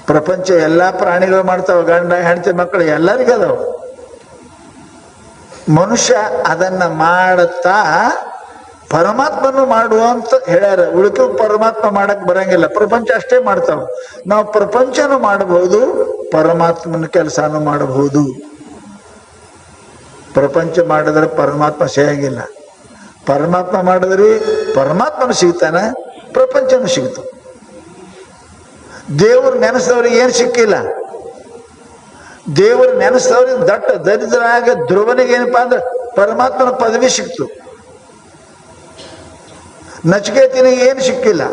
ಪ್ರಪಂಚ ಎಲ್ಲ ಪ್ರಾಣಿಗಳು ಮಾಡ್ತಾವ, ಗಂಡ ಹೆಂಡತಿ ಮಕ್ಕಳು ಎಲ್ಲರಿಗೂ ಅದಾವ. ಮನುಷ್ಯ ಅದನ್ನ ಮಾಡುತ್ತಾ ಪರಮಾತ್ಮನು ಮಾಡುವಂತ ಹೇಳ್ಯಾರ. ಉಳಿಕೆ ಪರಮಾತ್ಮ ಮಾಡಕ್ ಬರಂಗಿಲ್ಲ, ಪ್ರಪಂಚ ಅಷ್ಟೇ ಮಾಡ್ತಾವ. ನಾವು ಪ್ರಪಂಚನೂ ಮಾಡಬಹುದು, ಪರಮಾತ್ಮನ ಕೆಲಸನೂ ಮಾಡಬಹುದು. ಪ್ರಪಂಚ ಮಾಡಿದ್ರೆ ಪರಮಾತ್ಮ ಸಿಗಂಗಿಲ್ಲ, ಪರಮಾತ್ಮ ಮಾಡಿದ್ರೆ ಪರಮಾತ್ಮನು ಸಿಗ್ತಾನ, ಪ್ರಪಂಚನೂ ಸಿಗ್ತಾವ. ದೇವ್ರು ನೆನೆಸಿದವ್ರಿಗೆ ಏನು ಸಿಕ್ಕಿಲ್ಲ. ದೇವರು ನೆನೆಸಿದವ್ರಿಗೆ ದಟ್ಟ ದರಿದ್ರಾಗ ಧ್ರುವನಿಗೆ ಏನಪ್ಪಾ ಅಂದ್ರೆ ಪರಮಾತ್ಮನ ಪದವಿ ಸಿಕ್ತು. ನಚಿಕೇತನಿಗೆ ಏನು ಸಿಕ್ಕಿಲ್ಲ.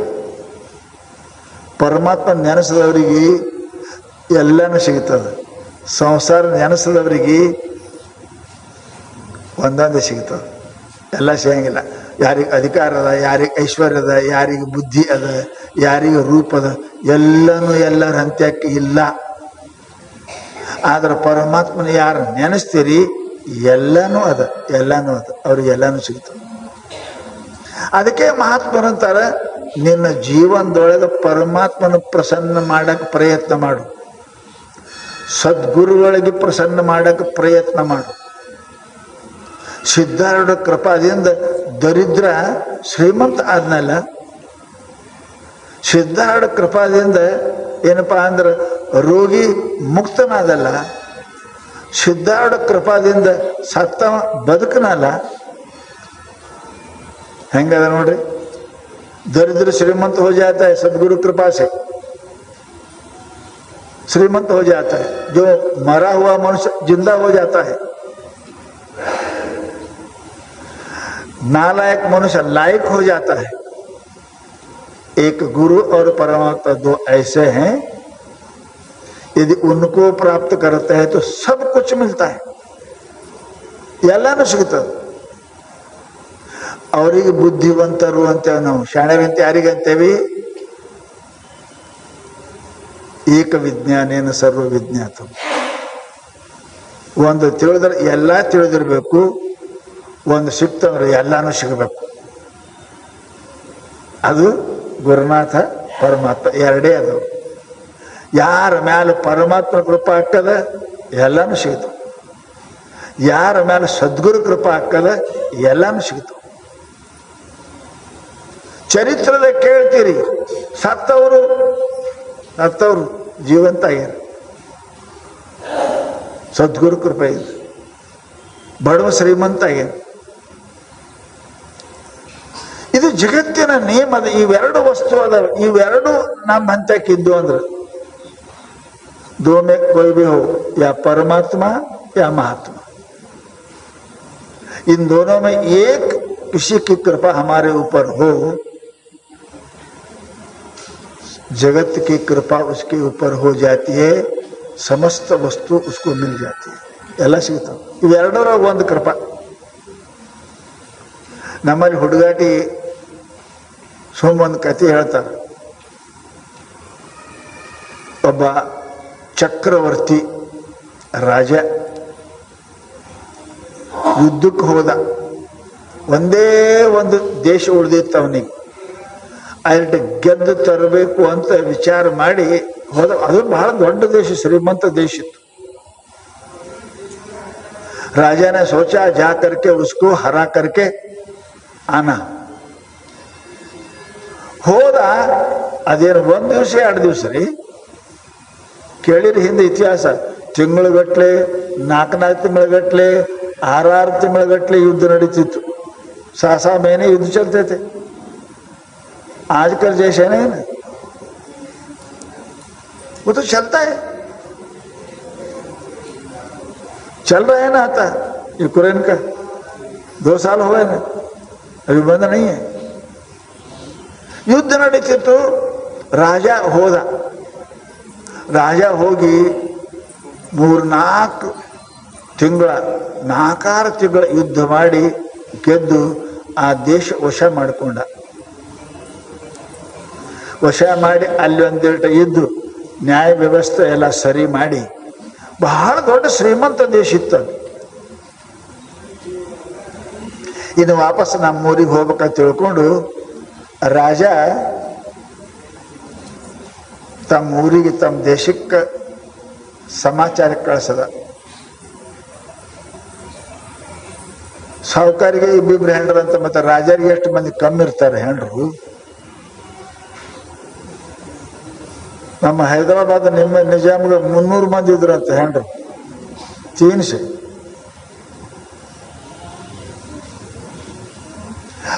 ಪರಮಾತ್ಮ ನೆನೆಸಿದವರಿಗೆ ಎಲ್ಲನೂ ಸಿಗ್ತದೆ. ಸಂಸಾರ ನೆನೆಸಿದವರಿಗೆ ಒಂದೊಂದೇ ಸಿಗ್ತದೆ, ಎಲ್ಲ ಸಿಗಂಗಿಲ್ಲ. ಯಾರಿಗೆ ಅಧಿಕಾರ ಅದ, ಯಾರಿಗೆ ಐಶ್ವರ್ಯ ಅದ, ಯಾರಿಗೆ ಬುದ್ಧಿ ಅದ, ಯಾರಿಗೆ ರೂಪ ಅದ, ಎಲ್ಲನೂ ಎಲ್ಲರ ಹಂತ್ಯಕ್ಕೆ ಇಲ್ಲ. ಆದ್ರೆ ಪರಮಾತ್ಮನ ಯಾರು ನೆನೆಸ್ತೀರಿ ಎಲ್ಲನೂ ಅದ, ಅವ್ರಿಗೆ ಎಲ್ಲನೂ ಸಿಗ್ತದೆ. ಅದಕ್ಕೆ ಮಹಾತ್ಮರಂತಾರ, ನಿನ್ನ ಜೀವನದೊಳಗೆ ಪರಮಾತ್ಮನ ಪ್ರಸನ್ನ ಮಾಡಕ್ಕೆ ಪ್ರಯತ್ನ ಮಾಡು. ಸದ್ಗುರುಗಳಿಗೆ ಪ್ರಸನ್ನ ಮಾಡಕ್ಕೆ ಪ್ರಯತ್ನ ಮಾಡು. ಸಿದ್ಧಾರೂಢ ಕೃಪಾದಿಂದ ದರಿದ್ರ ಶ್ರೀಮಂತ ಆದ್ನಲ್ಲ, ಸಿದ್ಧಾರೂಢ ಕೃಪಾದಿಂದ ಏನಪ್ಪಾ ಅಂದ್ರೆ ರೋಗಿ ಮುಕ್ತನಾದಲ್ಲ, ಸಿದ್ಧಾರೂಢ ಕೃಪಾದಿಂದ ಸತ್ತವ ಬದುಕನಲ್ಲ. ಹೆಂಗದ ನೋಡ್ರಿ, दरिद्र श्रीमंत हो जाता है सदगुरु कृपा से, श्रीमंत हो जाता है. जो मरा हुआ मनुष्य जिंदा हो जाता है. नालायक मनुष्य लायक हो जाता है. एक गुरु और परमात्मा दो ऐसे हैं, यदि उनको प्राप्त करते हैं तो सब कुछ मिलता है, ಎಲ್ಲಾನು ಸಿಗುತ್ತದೆ. ಅವರಿಗೆ ಬುದ್ಧಿವಂತರು ಅಂತೇವೆ ನಾವು, ಶಾಣರಂತೆ ಯಾರಿಗಂತೇವಿ? ಏಕ ವಿಜ್ಞಾನೇನ ಸರ್ವ ವಿಜ್ಞಾತ. ಒಂದು ತಿಳಿದ್ರೆ ಎಲ್ಲ ತಿಳಿದಿರ್ಬೇಕು, ಒಂದು ಸಿಕ್ತಂದ್ರೆ ಎಲ್ಲಾನು ಸಿಗಬೇಕು. ಅದು ಗುರುನಾಥ ಪರಮಾತ್ಮ ಎರಡೇ ಅದು. ಯಾರ ಮ್ಯಾಲ ಪರಮಾತ್ಮ ಕೃಪಾ ಹಾಕದ ಎಲ್ಲಾನು ಸಿಗ್ತವೆ, ಯಾರ ಮ್ಯಾಲ ಸದ್ಗುರು ಕೃಪಾ ಹಾಕದ ಎಲ್ಲಾನು ಸಿಗ್ತವೆ. ಚರಿತ್ರದ ಕೇಳ್ತೀರಿ, ಸತ್ತವರು ಜೀವಂತ ಆಗ್ಯಾರ, ಸದ್ಗುರು ಕೃಪೆ ಇದೆ. ಬಡವ ಶ್ರೀಮಂತ ಆಗ್ಯಾರ. ಇದು ಜಗತ್ತಿನ ನಿಯಮದ. ಇವೆರಡು ವಸ್ತು ಅದಾವ, ಇವೆರಡು ನಮ್ಮ ಹಂತಕ್ಕಿದ್ದು ಅಂದ್ರೆ दो में कोई भी हो, या परमात्मा या महात्मा, इन दोनों में एक किसी की कृपा हमारे ऊपर हो, जगत की कृपा उसके ऊपर हो जाती है, समस्त वस्तु उसको मिल जाती है, ಎಲ್ಲ ಸಿಗ್ತಾವ. ಇವೆರಡರಾಗ ಒಂದು ಕೃಪಾ. ನಮ್ಮಲ್ಲಿ ಹುಡುಗಾಟಿ ಒಂದು ಕಥೆ ಹೇಳ್ತಾರೆ. ಒಬ್ಬ ಚಕ್ರವರ್ತಿ ರಾಜ ಯುದ್ಧಕ್ಕೆ ಹೋದ. ಒಂದೇ ಒಂದು ದೇಶ ಉಳಿದಿತ್ತು ಅವನಿಗೆ, ಅಲ್ಲಿ ಗೆದ್ದು ತರಬೇಕು ಅಂತ ವಿಚಾರ ಮಾಡಿ ಹೋದ. ಅದು ಬಹಳ ದೊಡ್ಡ ದೇಶ, ಶ್ರೀಮಂತ ದೇಶ ಇತ್ತು. राजा ने सोचा जा करके उसको हरा करके आना. ಹೋದ. ಅದೇನು ಒಂದು ದಿವಸ ಎರಡು ದಿವಸ ರೀ, ಕೇಳಿರಿ ಹಿಂದೆ ಇತಿಹಾಸ. ತಿಂಗಳಗಟ್ಲೆ, ನಾಲ್ಕು ತಿಂಗಳಗಟ್ಲೆ, 6 ತಿಂಗಳಗಟ್ಲೆ ಯುದ್ಧ ನಡೀತಿತ್ತು. 6 महीने युद्ध चलते थे. आजकल जैसे नहीं ना, वो तो चलता है, चल रहा है ना. आता यूक्रेन का 2 साल हुए ना, अभी बंद नहीं है. ಯುದ್ಧ ನಡೀತಿತ್ತು. ರಾಜ ಹೋದ. ರಾಜ ಹೋಗಿ 3-4 ತಿಂಗಳ 4-6 ತಿಂಗಳ ಯುದ್ಧ ಮಾಡಿ ಗೆದ್ದು ಆ ದೇಶ ವಶ ಮಾಡಿಕೊಂಡ. ವಶ ಮಾಡಿ ಅಲ್ಲಿ ಒಂದೆರಡು ಇದ್ದು ನ್ಯಾಯ ವ್ಯವಸ್ಥೆ ಎಲ್ಲ ಸರಿ ಮಾಡಿ ಬಹಳ ದೊಡ್ಡ ಶ್ರೀಮಂತ ದೇಶ ಇತ್ತು. ಇನ್ನು ವಾಪಸ್ ನಮ್ಮೂರಿಗೆ ಹೋಗ್ಬೇಕಂತ ತಿಳ್ಕೊಂಡು ರಾಜ ತಮ್ಮ ಊರಿಗೆ, ತಮ್ಮ ದೇಶಕ್ಕೆ ಸಮಾಚಾರ ಕಳಿಸದ. ಸಾಹುಕಾರಿಗೆ ಇಬ್ಬಿಬ್ರು ಹೆಂಡ್ರು ಅಂತ, ಮತ್ತೆ ರಾಜರಿಗೆ ಎಷ್ಟು ಮಂದಿ ಕಮ್ಮಿ ಇರ್ತಾರೆ ಹೆಂಡ್ರು. ನಮ್ಮ ಹೈದರಾಬಾದ್ ನಿಜಾಮ್ಗೆ 300 ಮಂದಿ ಇದ್ರಂತ ಹೆಂಡ್ರು, 300.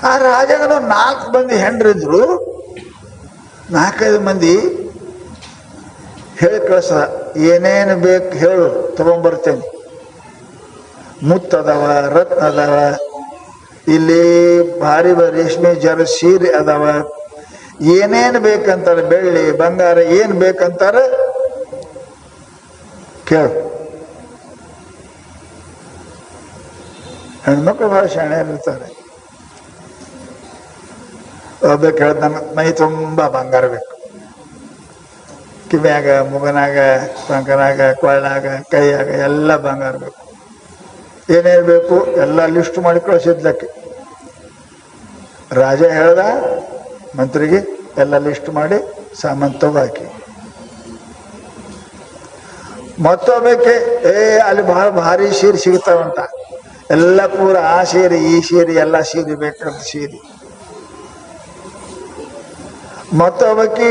ಆ ರಾಜಗನು 4 ಮಂದಿ ಹೆಂಡ್ರಿದ್ರು. 4-5 ಮಂದಿ ಹೇಳಿ ಕಳಿಸದ, ಏನೇನು ಬೇಕು ಹೇಳು ತಗೊಂಡ್ಬರ್ತೇನೆ. ಮುತ್ತದವ, ರತ್ನ ಅದಾವ, ಇಲ್ಲಿ ಭಾರಿ ರೇಷ್ಮೆ ಜರ ಸೀರೆ ಅದಾವ, ಏನೇನು ಬೇಕಂತಾರೆ, ಬೆಳ್ಳಿ ಬಂಗಾರ ಏನು ಬೇಕಂತಾರೆ ಕೇಳು. ಹೆಣ್ಮಕ್ಳು ಭಾಳ ಶಾಣೆಯಲ್ಲಿರ್ತಾರೆ. ಒಬ್ಬಕ್ಕೆ ಹೇಳ್ದ, ನನ್ನ ಮೈ ತುಂಬ ಬಂಗಾರ ಬೇಕು, ಕಿವಿಯಾಗ, ಮುಗನಾಗ, ಪಂಕನಾಗ, ಕೊಳ್ಳಾಗ, ಕೈಯಾಗ ಎಲ್ಲ ಬಂಗಾರ ಬೇಕು. ಏನೇನು ಬೇಕು ಎಲ್ಲ ಲಿಸ್ಟ್ ಮಾಡಿ ಕಳಿಸಿದ್ಲಕ್ಕೆ. ರಾಜ ಹೇಳ್ದ ಮಂತ್ರಿಗೆ, ಎಲ್ಲ ಲಿಸ್ಟ್ ಮಾಡಿ ಸಾಮಾನು ತಗೋಹಾಕಿ. ಮತ್ತೊಬ್ಬಕ್ಕೆ ಅಲ್ಲಿ ಬಹಳ ಭಾರಿ ಸೀರೆ ಸಿಗ್ತಾವಂತ, ಎಲ್ಲ ಪೂರ ಆ ಸೀರೆ ಈ ಸೀರೆ ಎಲ್ಲ ಸೀರೆ ಬೇಕಂತ ಸೀರೆ. ಮತ್ತೊಬ್ಬಕಿ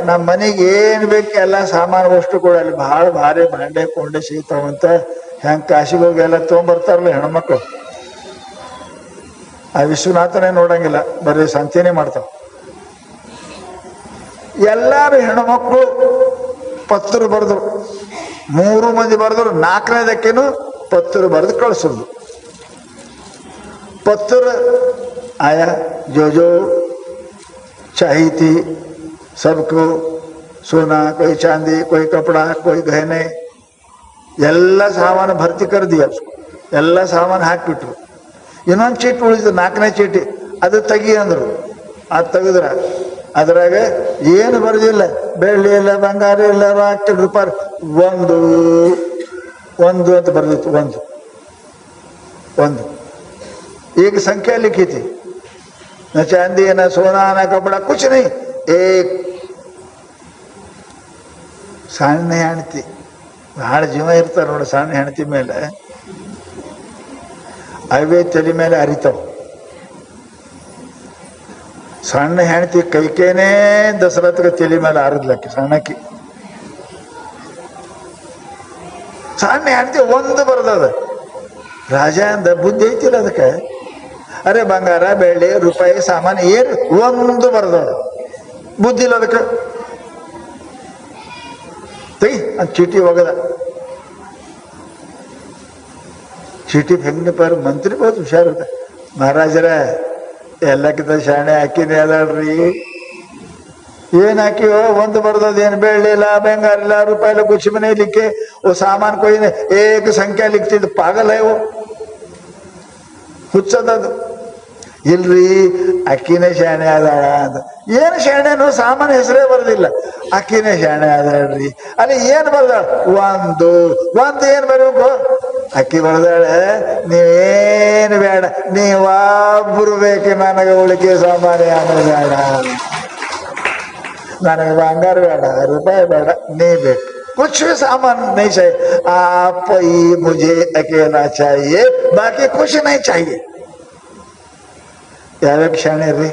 ನಮ್ಮ ಮನೆಗೆ ಏನ್ ಬೇಕು ಎಲ್ಲ ಸಾಮಾನು ವಸ್ತು ಕೂಡ ಅಲ್ಲಿ ಬಹಳ ಭಾರಿ ಭಾಂಡೆ ಕೊಂಡೆ ಸಿಗ್ತಾವಂತ. ಹೆಂಗ್ ಕಾಶಿಗೆ ಹೋಗಿ ಎಲ್ಲ ತೊಗೊಂಬರ್ತಾರಲ್ಲ ಹೆಣ್ಮಕ್ಳು, ಆ ವಿಶ್ವನಾಥನೇ ನೋಡಂಗಿಲ್ಲ, ಬರೀ ಸಂತೆನೇ ಮಾಡ್ತಾವ. ಎಲ್ಲಾರು ಹೆಣ್ಮಕ್ಳು ಪತ್ರ ಬರೆದ್ರು, 3 ಮಂದಿ ಬರೆದ್ರು, 4ನೇದಕ್ಕೇನು ಪತ್ರ ಬರೆದು ಕಳಿಸೋದು. पत्थर आया जो जो चाहिए थी सबको, सोना, कोई चांदी, कोई कपड़ा, कोई गहने, ಎಲ್ಲ ಸಾಮಾನು ಭರ್ತಿ कर दिया उसको, ಎಲ್ಲ ಸಾಮಾನು ಹಾಕಿಬಿಟ್ರು. ಇನ್ನೊಂದು ಚೀಟಿ ಉಳಿದು 4ನೇ ಚೀಟಿ, ಅದು ತೆಗಿ ಅಂದರು. ಅದು ತೆಗೆದ್ರ ಅದ್ರಾಗ ಏನು ಬರೋದಿಲ್ಲ, ಬೆಳ್ಳಿ ಇಲ್ಲ, ಬಂಗಾರ ಇಲ್ಲ, ₹1 ಒಂದು ಅಂತ ಬರ್ದಿತ್ತು. ಒಂದು एक संख्या लिखी थी, न चांदी न सोना न कपड़ा, कुछ नहीं, एक ಸಣ್ಣ ಹೆಂಡತಿ. ಭಾಳ ಜೀವ ಇರ್ತಾರೆ ನೋಡಿ ಸಣ್ಣ ಹೆಂಡತಿ ಮೇಲೆ, ಅವೇ ತಲೆ ಮೇಲೆ ಹರಿತಾವ. ಸಣ್ಣ ಹೆಂಡತಿ ಕೈಕೇನೆ ದಸರತ್ಗೆ ತಲೆ ಮೇಲೆ ಹರಿದ್ಲಕ್ಕೆ ಸಣ್ಣಕ್ಕಿ. ಸಣ್ಣ ಹೆಂಡತಿ ಒಂದು ಬರ್ದದ. ರಾಜ ಅಂದ ಬುದ್ಧಿ ಐತಿಲ್ಲ ಅದಕ್ಕೆ, ಅರೆ ಬಂಗಾರ ಬೆಳ್ಳಿ ರೂಪಾಯಿ ಸಾಮಾನು ಏನು ಒಂದು ಬರ್ದದ, ಬುದ್ಧಿ ಇಲ್ಲ ಅದಕ್ಕೆ. ತೆಗಿ ಅದು ಚೀಟಿ ಹೋಗದ. ಚೀಟಿ ಹೆಂಗ ಪರ್ ಮಂತ್ರಿ ಬಹುತ್ ಹುಷಾರದ. ಮಹಾರಾಜರ ಎಲ್ಲಕ್ಕಿಂತ ಶಾಣೆ ಹಾಕಿನಿ ಅದಾಳ್ರಿ. ಏನ್ ಹಾಕಿವೋ ಒಂದು ಬರ್ದದ, ಏನು ಬೆಳ್ಳಿ ಇಲ್ಲ, ಬಂಗಾರ ಇಲ್ಲ, ರೂಪಾಯಿ ಇಲ್ಲ, कुछ भी नहीं लिखे, वो सामान कोई नहीं, एक संख्या लिखती. पागल है वो, ಹುಚ್ಚದದು. ಇಲ್ರಿ ಅಕ್ಕಿನೇ ಶಾಣೆ ಆದಾಳ ಅಂತ. ಏನು ಶಾಣೆನೋ, ಸಾಮಾನು ಹೆಸರೇ ಬರ್ದಿಲ್ಲ, ಅಕ್ಕಿನೇ ಶಾಣೆ ಆದಾಳ್ರಿ. ಅಲ್ಲಿ ಏನು ಬರ್ದಾಳ, ಒಂದು ಏನು ಬರಬೇಕು, ಅಕ್ಕಿ ಬರ್ದಾಳೆ, ನೀವೇನು ಬೇಡ, ನೀವೊಬ್ರು ಬೇಕು, ನನಗೆ ಉಳಿಕೆ ಸಾಮಾನು ಏನು ಬೇಡ, ನನಗೆ ಬಂಗಾರ ಬೇಡ, ರೂಪಾಯಿ ಬೇಡ, ನೀ ಬೇಕು, कुछ भी सामान नहीं चाहिए, आप ही मुझे अकेला चाहिए, बाकी कुछ नहीं चाहिए. ಯಾವ್ಯಾವ ಶಾಣೆ ರೀ?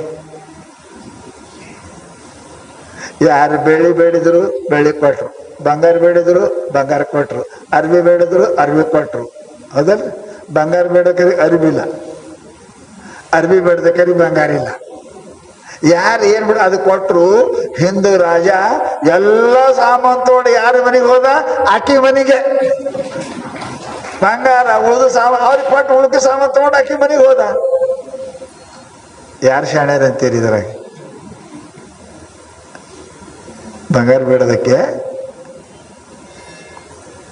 ಯಾರು ಬೆಳ್ಳಿ ಬೇಡಿದ್ರು ಬೆಳ್ಳಿ ಕೊಟ್ರು, ಬಂಗಾರ ಬೇಡಿದ್ರು ಬಂಗಾರ ಕೊಟ್ರು, ಅರ್ಬಿ ಬೇಡಿದ್ರು ಅರ್ಬಿ ಕೊಟ್ರು. ಹೌದಲ್ರಿ? ಬಂಗಾರ ಬೇಡಕರಿ ಅರ್ಬಿ ಇಲ್ಲ, ಅರ್ಬಿ ಬೇಡದಕರಿ ಬಂಗಾರ ಇಲ್ಲ. ಯಾರು ಏನ್ ಬಿಡ ಅದು ಕೊಟ್ರು. ಹಿಂದೂ ರಾಜ ಎಲ್ಲ ಸಾಮಾನು ತಗೊಂಡು ಯಾರ ಮನೆಗೆ ಹೋದ, ಆಕಿ ಮನೆಗೆ. ಬಂಗಾರ ಉಳಿದು ಸಾಮಾನು ಅವ್ರಿಗೆ ಕೊಟ್ಟು ಉಳಿದ ಸಾಮಾನು ತಗೊಂಡು ಆಕಿ ಮನೆಗೆ ಹೋದ. ಯಾರು ಶಾಣ್ಯಾರ ಅಂತೀರಿ ಇದ್ರಾಗ? ಬಂಗಾರ ಬೇಡದಕ್ಕೆ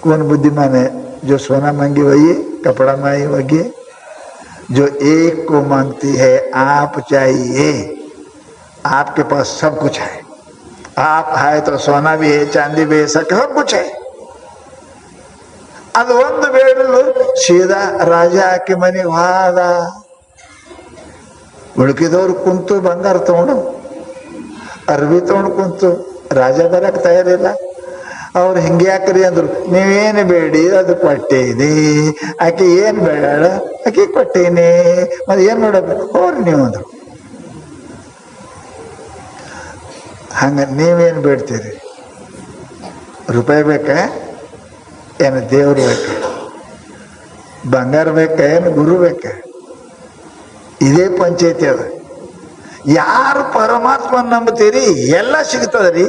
कौन बुद्धिमान है? जो सोना मांगी वही, कपड़ा मांगी वही, जो एक को मांगती है आप चाहिए, आपके पास सब कुछ है, आप है तो सोना भी है, चांदी भी है, सब कुछ है. ಅದು ಒಂದು ಬೇಡಲು ಸೀದಾ ರಾಜ ಆಕೆ ಮನೆಗೆ ಹೋದ. ಉಳ್ಕಿದವ್ರು ಕುಂತು ಬಂಗಾರ ತಗೊಂಡು ಅರ್ಬಿ ತಗೊಂಡು ಕುಂತು, ರಾಜ ಬರಕ್ ತಯಾರಿಲ್ಲ. ಅವ್ರು ಹಿಂಗೆ ಯಾಕ್ರಿ ಅಂದ್ರು, ನೀವೇನು ಬೇಡಿ ಅದು ಕೊಟ್ಟೇನಿ, ಆಕೆ ಏನು ಬೇಡ ಆಕೆ ಕೊಟ್ಟೇನಿ, ಮತ್ತೆ ಏನು ಮಾಡಬೇಕು ಹೋರಿ ನೀವು ಅಂದ್ರು. ಹಂಗ ನೀವೇನು ಬೇಡ್ತೀರಿ? ರೂಪಾಯಿ ಬೇಕಾ, ಏನು ದೇವ್ರು ಬೇಕಾ, ಬಂಗಾರ ಬೇಕಾ, ಏನು ಗುರು ಬೇಕಾ? ಇದೇ ಪಂಚಾಯತಿ ಅದ. ಯಾರು ಪರಮಾತ್ಮ ನಂಬ್ತೀರಿ ಎಲ್ಲ ಸಿಗ್ತದ್ರಿ,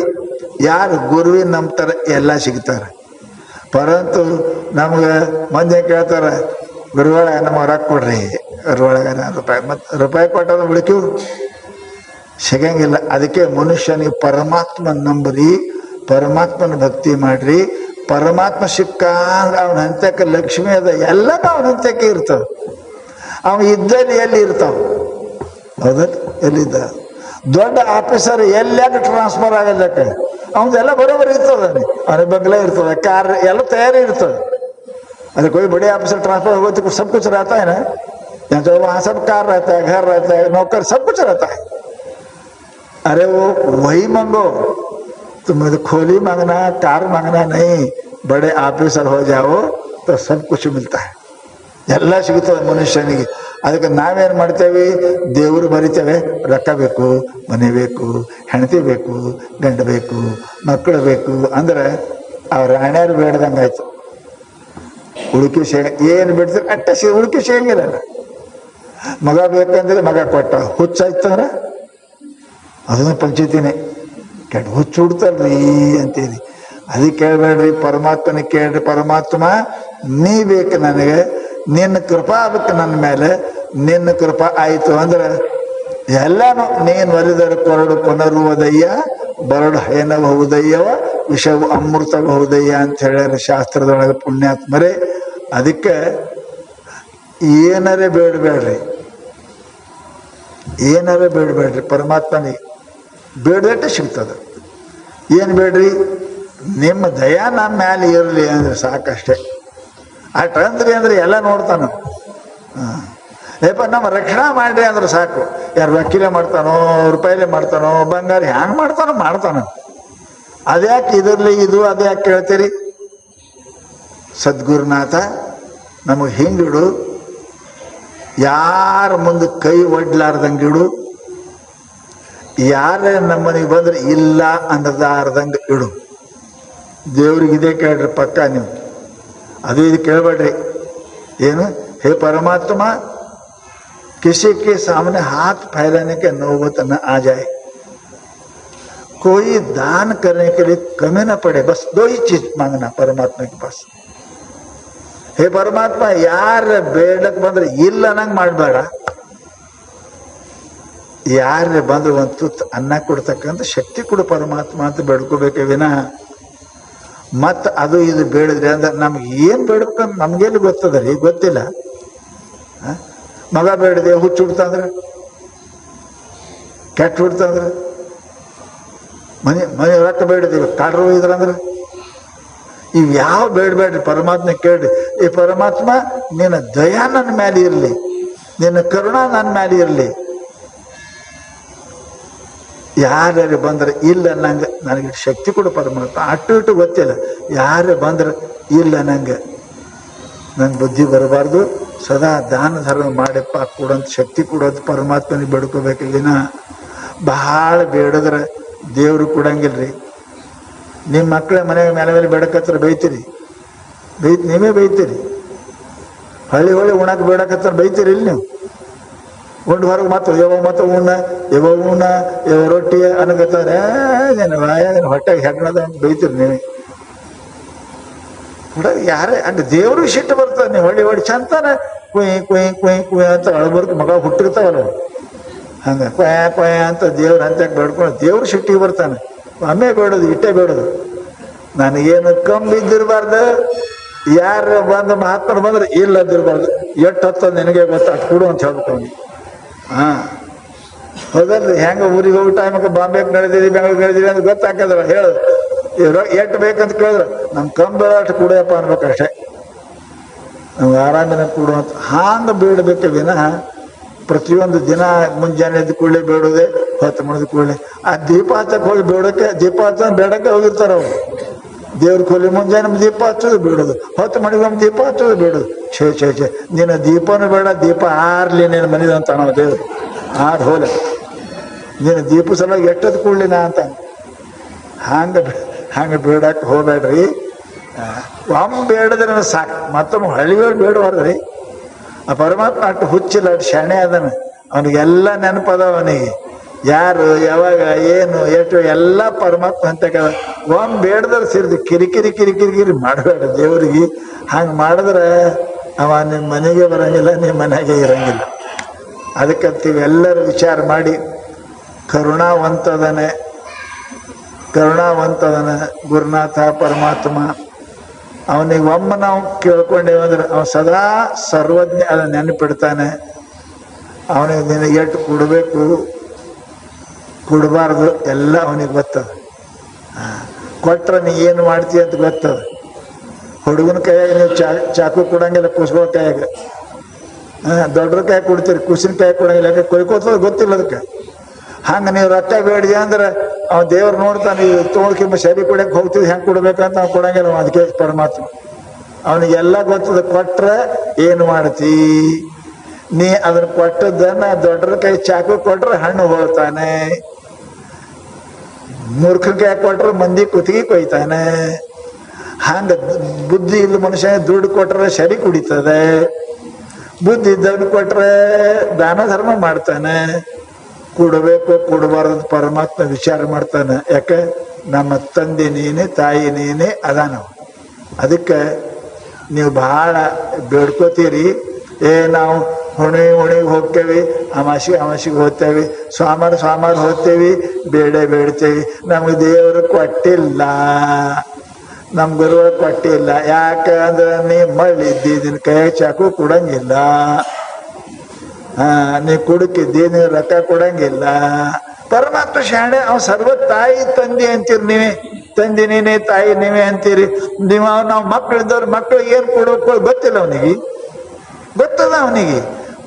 ಯಾರು ಗುರುವಿನ ನಂಬ್ತಾರೆ ಎಲ್ಲ ಸಿಗ್ತಾರೆ. ಪರಂತು ನಮ್ಗೆ ಮಂದಿ ಕೇಳ್ತಾರ, ಗುರುವೊಳಗೆ ನಮಗೆ ರೊಕ್ಕ ಕೊಡ್ರಿ, ಗುರುವೊಳಗೆ ರೂಪಾಯಿ, ಮತ್ತು ರೂಪಾಯಿ ಕೊಟ್ಟದ ಉಳಿತೀವಿ ಸಿಗಂಗಿಲ್ಲ. ಅದಕ್ಕೆ ಮನುಷ್ಯನಿಗೆ ಪರಮಾತ್ಮ ನಂಬ್ರಿ, ಪರಮಾತ್ಮನ ಭಕ್ತಿ ಮಾಡ್ರಿ. ಪರಮಾತ್ಮ ಸಿಕ್ಕ ಅವನ ಹಂತಕ್ಕೆ ಲಕ್ಷ್ಮಿ ಅದ, ಎಲ್ಲನೂ ಅವನ ಹಂತಕ್ಕೆ ಇರ್ತಾವ. ಅವ ಇದ್ದಲ್ಲಿ ಎಲ್ಲಿ ಇರ್ತಾವ? ಹೌದಾ? ಎಲ್ಲಿದ್ದ ದೊಡ್ಡ ಆಫೀಸರ್ ಎಲ್ಲಾಗ ಟ್ರಾನ್ಸ್ಫರ್ ಆಗಲ್ಲಕ್ಕೆ ಅವನ್ದೆಲ್ಲ ಬರೋಬರಿ ಇರ್ತದ, ಅವನಿಗೆ ಬಂಗ್ಲೆ ಇರ್ತದೆ, कार ಎಲ್ಲ तैयारी ಇರ್ತದೆ. अरे कोई बड़े ऑफिसर ट्रांसफर हो तो सब कुछ रहता है ना, यहाँ तो वहाँ सब कार रहता है, घर रहता है, नौकर सब कुछ रहता है. अरे वो वही मांगो, तुम्हें तो खोली मांगना, कार मांगना नहीं, ಬಡೆ ಆಫೀಸರ್ ಹೋ ಜಾವೋ तो सब कुछ मिलता है. ಎಲ್ಲ ಸಿಗುತ್ತದೆ ಮನುಷ್ಯನಿಗೆ. ಅದಕ್ಕೆ ನಾವೇನು ಮಾಡ್ತೇವೆ, ದೇವರು ಬರಿತೇವೆ, ರೊಕ್ಕ ಬೇಕು, ಮನೆ ಬೇಕು, ಹೆಂಡತಿ ಬೇಕು, ಗಂಡ ಬೇಕು, ಮಕ್ಕಳು ಬೇಕು ಅಂದ್ರೆ ಅವ್ರ ರಾಣ್ಯಾರು ಬೇಡ್ದಂಗೆ ಆಯ್ತು. ಉಳುಕಿ ಏನು ಬಿಡ್ತಾರೆ ಅಟ್ಟ ಉಳುಕಿ ಸಿಗಂಗಿಲ್ಲ. ಮಗ ಬೇಕಂದ್ರೆ ಮಗ ಕೊಟ್ಟ, ಹುಚ್ಚಾಯ್ತಂದ್ರೆ ಅದನ್ನು ಪಂಚಾಯ್ತಿನೇ ಕೆಟ್ಟ ಹುಚ್ಚು ಹುಡ್ತಾರ್ರಿ ಅಂತೇಳಿ. ಅದಕ್ಕೆ ಕೇಳಬೇಡ್ರಿ, ಪರಮಾತ್ಮನಿಗೆ ಕೇಳ್ರಿ. ಪರಮಾತ್ಮ ನೀ ಬೇಕು ನನಗೆ, ನಿನ್ನ ಕೃಪಾ ಆಗ್ಬೇಕು ನನ್ನ ಮೇಲೆ. ನಿನ್ನ ಕೃಪಾ ಆಯಿತು ಅಂದ್ರೆ ಎಲ್ಲಾನು ನೀನು ಒಲಿದರೆ ಕೊರಡು ಪುನರುವುದಯ್ಯ, ಬರಡು ಹಯನಬಹುದಯ್ಯವ, ವಿಷವು ಅಮೃತಬಹುದಯ್ಯ ಅಂತ ಹೇಳ್ಯಾರ ಶಾಸ್ತ್ರದೊಳಗೆ ಪುಣ್ಯಾತ್ಮರೇ. ಅದಕ್ಕೆ ಏನಾರೇ ಬೇಡಬೇಡ್ರಿ, ಏನಾರೇ ಬೇಡಬೇಡ್ರಿ, ಪರಮಾತ್ಮನಿಗೆ ಬೇಡದಟ್ಟೆ ಸಿಗ್ತದೆ. ಏನು ಬೇಡ್ರಿ, ನಿಮ್ಮ ದಯಾ ನಮ್ಮ ಮ್ಯಾಲೆ ಇರಲಿ ಅಂದ್ರೆ ಸಾಕಷ್ಟೇ. ಅಟ್ರಂದ್ರಿ ಅಂದ್ರೆ ಎಲ್ಲ ನೋಡ್ತಾನ. ಏಪ ನಮ್ಮ ರಕ್ಷಣಾ ಮಾಡ್ರಿ ಅಂದ್ರೆ ಸಾಕು. ಯಾರು ವಕೀಲೆ ಮಾಡ್ತಾನೋ, ರೂಪಾಯಿಲೆ ಮಾಡ್ತಾನೋ, ಬಂಗಾರ ಹ್ಯಾಂಗೆ ಮಾಡ್ತಾನೋ. ಅದ್ಯಾಕೆ ಇದರಲ್ಲಿ ಇದು ಅದ್ಯಾಕೆ ಕೇಳ್ತೀರಿ? ಸದ್ಗುರುನಾಥ ನಮಗೆ ಹಿಂಗಿಡು, ಯಾರ ಮುಂದೆ ಕೈ ಒಡ್ಲಾರ್ದಂಗೆ ಇಡು, ಯಾರೇ ನಮ್ಮನಿಗೆ ಬಂದ್ರೆ ಇಲ್ಲ ಅನ್ನದಾರ್ದಂಗೆ ಇಡು. ದೇವ್ರಿಗೆ ಇದೇ ಕೇಳ್ರಿ ಪಕ್ಕ ನೀವು, ಅದು ಇದು ಕೇಳಬೇಡ್ರಿ. ಏನು, हे परमात्मा किसी के सामने हाथ फैलाने के नौबत न आ जाए, कोई दान करने के लिए कमी न पड़े, बस दो ही चीज मांगना परमात्मा के पास. हे परमात्मा यार ಬೇಡಕ್ ಬಂದ್ರೆ ಇಲ್ಲ ಅನ್ನಂಗೆ ಮಾಡಬೇಡ, ಯಾರೇ ಬಂದ್ರೆ ಒಂದು ತುತ್ತು ಅನ್ನ ಕೊಡ್ತಕ್ಕಂಥ ಶಕ್ತಿ ಕೊಡು ಪರಮಾತ್ಮ ಅಂತ ಬೇಡ್ಕೋಬೇಕೆ ವಿನಃ ಮತ್ತು ಅದು ಇದು ಬೇಡಿದ್ರಿ ಅಂದ್ರೆ ನಮ್ಗೆ ಏನು ಬೇಡ್ಬೇಕಂತ ನಮ್ಗೇನು ಗೊತ್ತದ್ರಿ? ಗೊತ್ತಿಲ್ಲ. ಮಗ ಬೇಡದೆ ಹುಚ್ಚು ಹುಡ್ತಂದ್ರೆ, ಕೆಟ್ಟ ಹುಡ್ತಂದ್ರೆ, ಮನೆ ರೊಕ್ಕ ಬೇಡದೀವಿ ಕಾಡ್ರು ಇದ್ರಂದ್ರೆ, ಇವು ಯಾವ ಬೇಡಬೇಡ್ರಿ, ಪರಮಾತ್ಮ ಕೇಳ್ರಿ. ಈ ಪರಮಾತ್ಮ ನಿನ್ನ ದಯಾ ನನ್ನ ಮೇಲೆ ಇರಲಿ, ನಿನ್ನ ಕರುಣಾ ನನ್ನ ಮೇಲೆ ಇರಲಿ. ಯಾರ್ಯಾರು ಬಂದ್ರೆ ಇಲ್ಲ ನಂಗೆ ನನಗೆ ಶಕ್ತಿ ಕೊಡು ಪರಮಾತ್ಮ. ಅಟ್ಟು ಇಟ್ಟು ಗೊತ್ತಿಲ್ಲ, ಯಾರೇ ಬಂದ್ರೆ ಇಲ್ಲ ನಂಗೆ ಬುದ್ಧಿ ಬರಬಾರ್ದು, ಸದಾ ದಾನ ಧರ್ಮ ಮಾಡಪ್ಪ ಕೊಡೋಂಥ ಶಕ್ತಿ ಕೊಡೋದು ಪರಮಾತ್ಮನಿಗೆ ಬೇಡ್ಕೋಬೇಕು. ದಿನ ಬಹಳ ಬೇಡಿದ್ರೆ ದೇವರು ಕೊಡಂಗಿಲ್ರಿ. ನಿಮ್ಮ ಮಕ್ಕಳ ಮನೆ ಮೇಲೆ ಬೇಡಕತ್ರ ಬೈತೀರಿ, ನೀವೇ ಬೈತೀರಿ. ಹಳ್ಳಿ ಉಣಕ್ಕೆ ಬೇಡಕತ್ರ ಬೈತೀರಿ ಇಲ್ಲಿ ನೀವು. ಉಂಡು ಹೊರಗೆ ಮತ್ತು ಉಣ್ಣ ಯಾವ ರೊಟ್ಟಿ ಅನ್ನಕತ್ತಾರೆ, ಹೊಟ್ಟೆಗೆ ಹೆಗ್ಣದ ಅಂತ ಬೈತೀರಿ ನೀವೇ. ಯಾರೇ ಹಂಗೆ ದೇವ್ರಿಗೆ ಸಿಟ್ಟು ಬರ್ತದೆ. ನೀವು ಹೊಡಿ ಚಂತಾನ ಕುಯ್ ಅಂತ ಅಳ್ಬರ್ಕು ಮಗ ಹುಟ್ಟಿರ್ತಾವಲ್ಲ, ಹಂಗೆ ಕೊಯ ಅಂತ ದೇವ್ರ ಹಂತಕ್ಕೆ ಬೇಡ್ಕೊಂಡು ದೇವ್ರು ಸಿಟ್ಟಿಗೆ ಬರ್ತಾನೆ. ಅಮ್ಮೆ ಬೇಡೋದು, ಇಟ್ಟೇ ಬೇಡೋದು. ನನಗೇನು ಕಮ್ಮಿ ಇದ್ದಿರಬಾರ್ದು, ಯಾರು ಬಂದು ಮಾತ್ಕೊಂಡು ಬಂದ್ರೆ ಇಲ್ಲದಿರ್ಬಾರ್ದು. ಎಷ್ಟು ಹತ್ತದ ನಿನಗೆ ಗೊತ್ತ, ಅಷ್ಟು ಕೊಡು ಅಂತ ಹೇಳ್ಬೇಕು ಅವ್ನಿಗೆ. ಹೌದಲ್ರಿ? ಹೆಂಗೆ ಊರಿಗೆ ಹೋಗಿ ಟೈಮಕ್ಕೆ ಬಾಂಬೆಗೆ ನಡೆದಿದ್ದೀವಿ, ಬೆಂಗಳೂರಿಗೆ ನಡೆದಿದ್ದೀವಿ ಅಂತ ಗೊತ್ತಾಕದ್ರ ಹೇಳೋದು. ಎಷ್ಟು ಬೇಕಂತ ಕೇಳಿದ್ರೆ ನಮ್ಮ ಕಂಬ ಅಷ್ಟು ಕೊಡಪ್ಪ ಅನ್ಬೇಕಷ್ಟೇ, ನಮ್ಗೆ ಆರಾಮಿನ ಕೊಡು ಅಂತ. ಹಾಂಗೆ ಬೇಡಬೇಕೆ ವಿನಃ ಪ್ರತಿಯೊಂದು ದಿನ ಮುಂಜಾನೆ ಎದ್ದು ಕೂಡಲೇ ಬೇಡೋದೆ, ಹೊತ್ತು ಮಾಡಿದ ಕೂಡಲೇ ಆ ದೀಪ ಹಚ್ಚಕ್ಕೆ ಹೋಗಿ ಬೇಡೋಕೆ, ದೀಪ ಹಚ್ಚ ಬೇಡಕ್ಕೆ ಹೋಗಿರ್ತಾರೆ ಅವರು. ದೇವ್ರ ಕೊಲಿ ಮುಂಜಾನೆ ದೀಪ ಹಚ್ಚೋದು ಬೇಡೋದು, ಹೊತ್ತು ಮಡಿಗೊಮ್ಮೆ ದೀಪ ಹಚ್ಚೋದು ಬೇಡೋದು. ಛೇ ನಿನ್ನ ದೀಪನೂ ಬೇಡ, ದೀಪ ಆರ್ಲಿ ನೀನು ಮನಿದ ಅಂತ ನಾವು ದೇವ್ರು ಆರ್ ಹೋಲೆ ನೀನು ದೀಪ ಸಲುವಾಗಿ ಎಷ್ಟೊತ್ತು ಕೂಡ್ಲಿನ ಅಂತ. ಹಂಗೆ ಬೇಡಕ್ಕೆ ಹೋಗ್ಬೇಡ್ರಿ. ಒಮ್ಮೆ ಬೇಡದ್ರೆ ಸಾಕು, ಮತ್ತೊಮ್ಮೆ ಹಳ್ಳಿಗಳು ಬೇಡಬಾರ್ದ್ರಿ. ಆ ಪರಮಾತ್ಮ ಅಷ್ಟು ಹುಚ್ಚಿಲ್ಲ, ಅಷ್ಟು ಶಾಣೆ ಅದನ, ಅವನಿಗೆಲ್ಲ ನೆನಪದ. ಅವನಿಗೆ ಯಾರು ಯಾವಾಗ ಏನು ಎಷ್ಟು ಎಲ್ಲ ಪರಮಾತ್ಮ ಅಂತ ಒಮ್ಮೆ ಬೇಡದ್ರೆ ಸೇರಿದು ಕಿರಿಕಿರಿ ಮಾಡಬೇಡ ದೇವ್ರಿಗೆ. ಹಂಗೆ ಮಾಡಿದ್ರೆ ಅವ ನಿಮ್ಮ ಮನೆಗೆ ಬರಂಗಿಲ್ಲ, ನಿಮ್ಮ ಮನೆಗೆ ಇರಂಗಿಲ್ಲ. ಅದಕ್ಕಂತೀವಿ ಎಲ್ಲರೂ ವಿಚಾರ ಮಾಡಿ ಕರುಣಾವಂತದನೆ ಗುರುನಾಥ ಪರಮಾತ್ಮ. ಅವನಿಗೆ ಒಮ್ಮೆ ನಾವು ಕೇಳ್ಕೊಂಡೇವಂದ್ರೆ ಅವನು ಸದಾ ಸರ್ವಜ್ಞ, ಅದನ್ನ ನೆನಪಿಡ್ತಾನೆ. ಅವನಿಗೆ ನಿನಗೆ ಎಷ್ಟು ಕೊಡಬೇಕು ಕೊಡಬಾರ್ದು ಎಲ್ಲ ಅವನಿಗೆ ಗೊತ್ತದ. ಕೊಟ್ರೆ ನೀ ಏನು ಮಾಡ್ತೀಯ ಅಂತ ಗೊತ್ತದ. ಹುಡುಗನ ಕೈಯಾಗ ನೀವು ಚಾಕು ಕೊಡಂಗಿಲ್ಲ, ಕುಸ್ಗಳ ಕೈಯಾಗ. ದೊಡ್ಡರ ಕೈ ಕೊಡ್ತೀರಿ, ಕುಸಿನ ಕೈ ಕೊಡಂಗಿಲ್ಲ, ಯಾಕೆ ಕೊಯ್ಕೋತದ ಗೊತ್ತಿಲ್ಲ ಅದಕ್ಕೆ. ಹಂಗೆ ನೀವು ರೊಕ್ಕ ಬೇಡಿದೆ ಅಂದ್ರೆ ಅವ್ ದೇವ್ರು ನೋಡ್ತಾನೆ, ತೊಗೊಳ್ಕಿಂಬ ಸರಿ ಕುಡಿಯಕ್ಕೆ ಹೋಗ್ತಿದ್ ಹೆಂಗ್ ಕೊಡ್ಬೇಕಂತ ಅವ್ನು ಕೊಡಂಗಿಲ್ಲ. ಅದಕ್ಕೆ ಪರಮಾತ್ಮ ಅವನಿಗೆಲ್ಲ ಗೊತ್ತದ. ಕೊಟ್ರೆ ಏನು ಮಾಡ್ತಿ ನೀ, ಅದನ್ನ ಕೊಟ್ಟದನ್ನ ದೊಡ್ಡರ ಕೈ ಚಾಕು ಕೊಟ್ರೆ ಹಣ್ಣು ಹೋಗ್ತಾನೆ, ಮೂರ್ಖನ ಕೈ ಕೊಟ್ರೆ ಮಂದಿ ಕುತ್ತಿಗೆ ಕೊಯ್ತಾನೆ. ಹಂಗ ಬುದ್ಧಿ ಇಲ್ಲ ಮನುಷ್ಯ ದುಡ್ಡು ಕೊಟ್ರೆ ಸರಿ ಕುಡಿತದೆ, ಬುದ್ಧಿ ಇದ್ದವನು ಕೊಟ್ರೆ ದಾನ ಧರ್ಮ ಮಾಡ್ತಾನೆ. ಕೊಡಬೇಕು ಕೊಡಬಾರ್ದು ಪರಮಾತ್ಮ ವಿಚಾರ ಮಾಡ್ತಾನೆ. ಯಾಕೆ ನಮ್ಮ ತಂದೆ ನೀನೆ ತಾಯಿ ನೀನೆ ಅದಾನವ. ಅದಕ್ಕೆ ನೀವು ಬಹಳ ಬೇಡ್ಕೋತೀರಿ, ನಾವು ಹುಣಿಗೆ ಹೋಗ್ತೇವಿ, ಅಮಾಸಿಗೆ ಹೋಗ್ತೇವಿ, ಸ್ವಾಮಾರು ಹೋಗ್ತೇವಿ, ಬೇಡ್ತೇವಿ. ನಮ್ಗೆ ದೇವರು ಕೊಟ್ಟಿಲ್ಲ, ನಮ್ ಗುರುಗಳು ಕೊಟ್ಟಿಲ್ಲ. ಯಾಕಂದ್ರೆ ನೀ ಮಳ್ಳಿದ್ದಿ, ನಿನ್ ಕೈಯಾಗ ಚಾಕು ಕೊಡಂಗಿಲ್ಲ, ನೀ ಕುಡುಕಿದ್ದಿ, ನೀವ್ ರೊಕ್ಕ ಕೊಡಂಗಿಲ್ಲ. ಪರಮಾತ್ಮ ಶಾಣೆ, ಅವ್ ಸರ್ವ ತಾಯಿ ತಂದೆ ಅಂತೀರಿ ನೀವೇ, ತಂದೆ ನೀನೇ ತಾಯಿ ನೀವೇ ಅಂತೀರಿ ನೀವು. ನಾವು ಮಕ್ಕಳಿದ್ದವ್ರು ಮಕ್ಕಳಿಗೆ ಏನ್ ಕೊಡಬೇಕು ಗೊತ್ತಿಲ್ಲ ಅವನಿಗೆ, ಗೊತ್ತದ ಅವನಿಗೆ.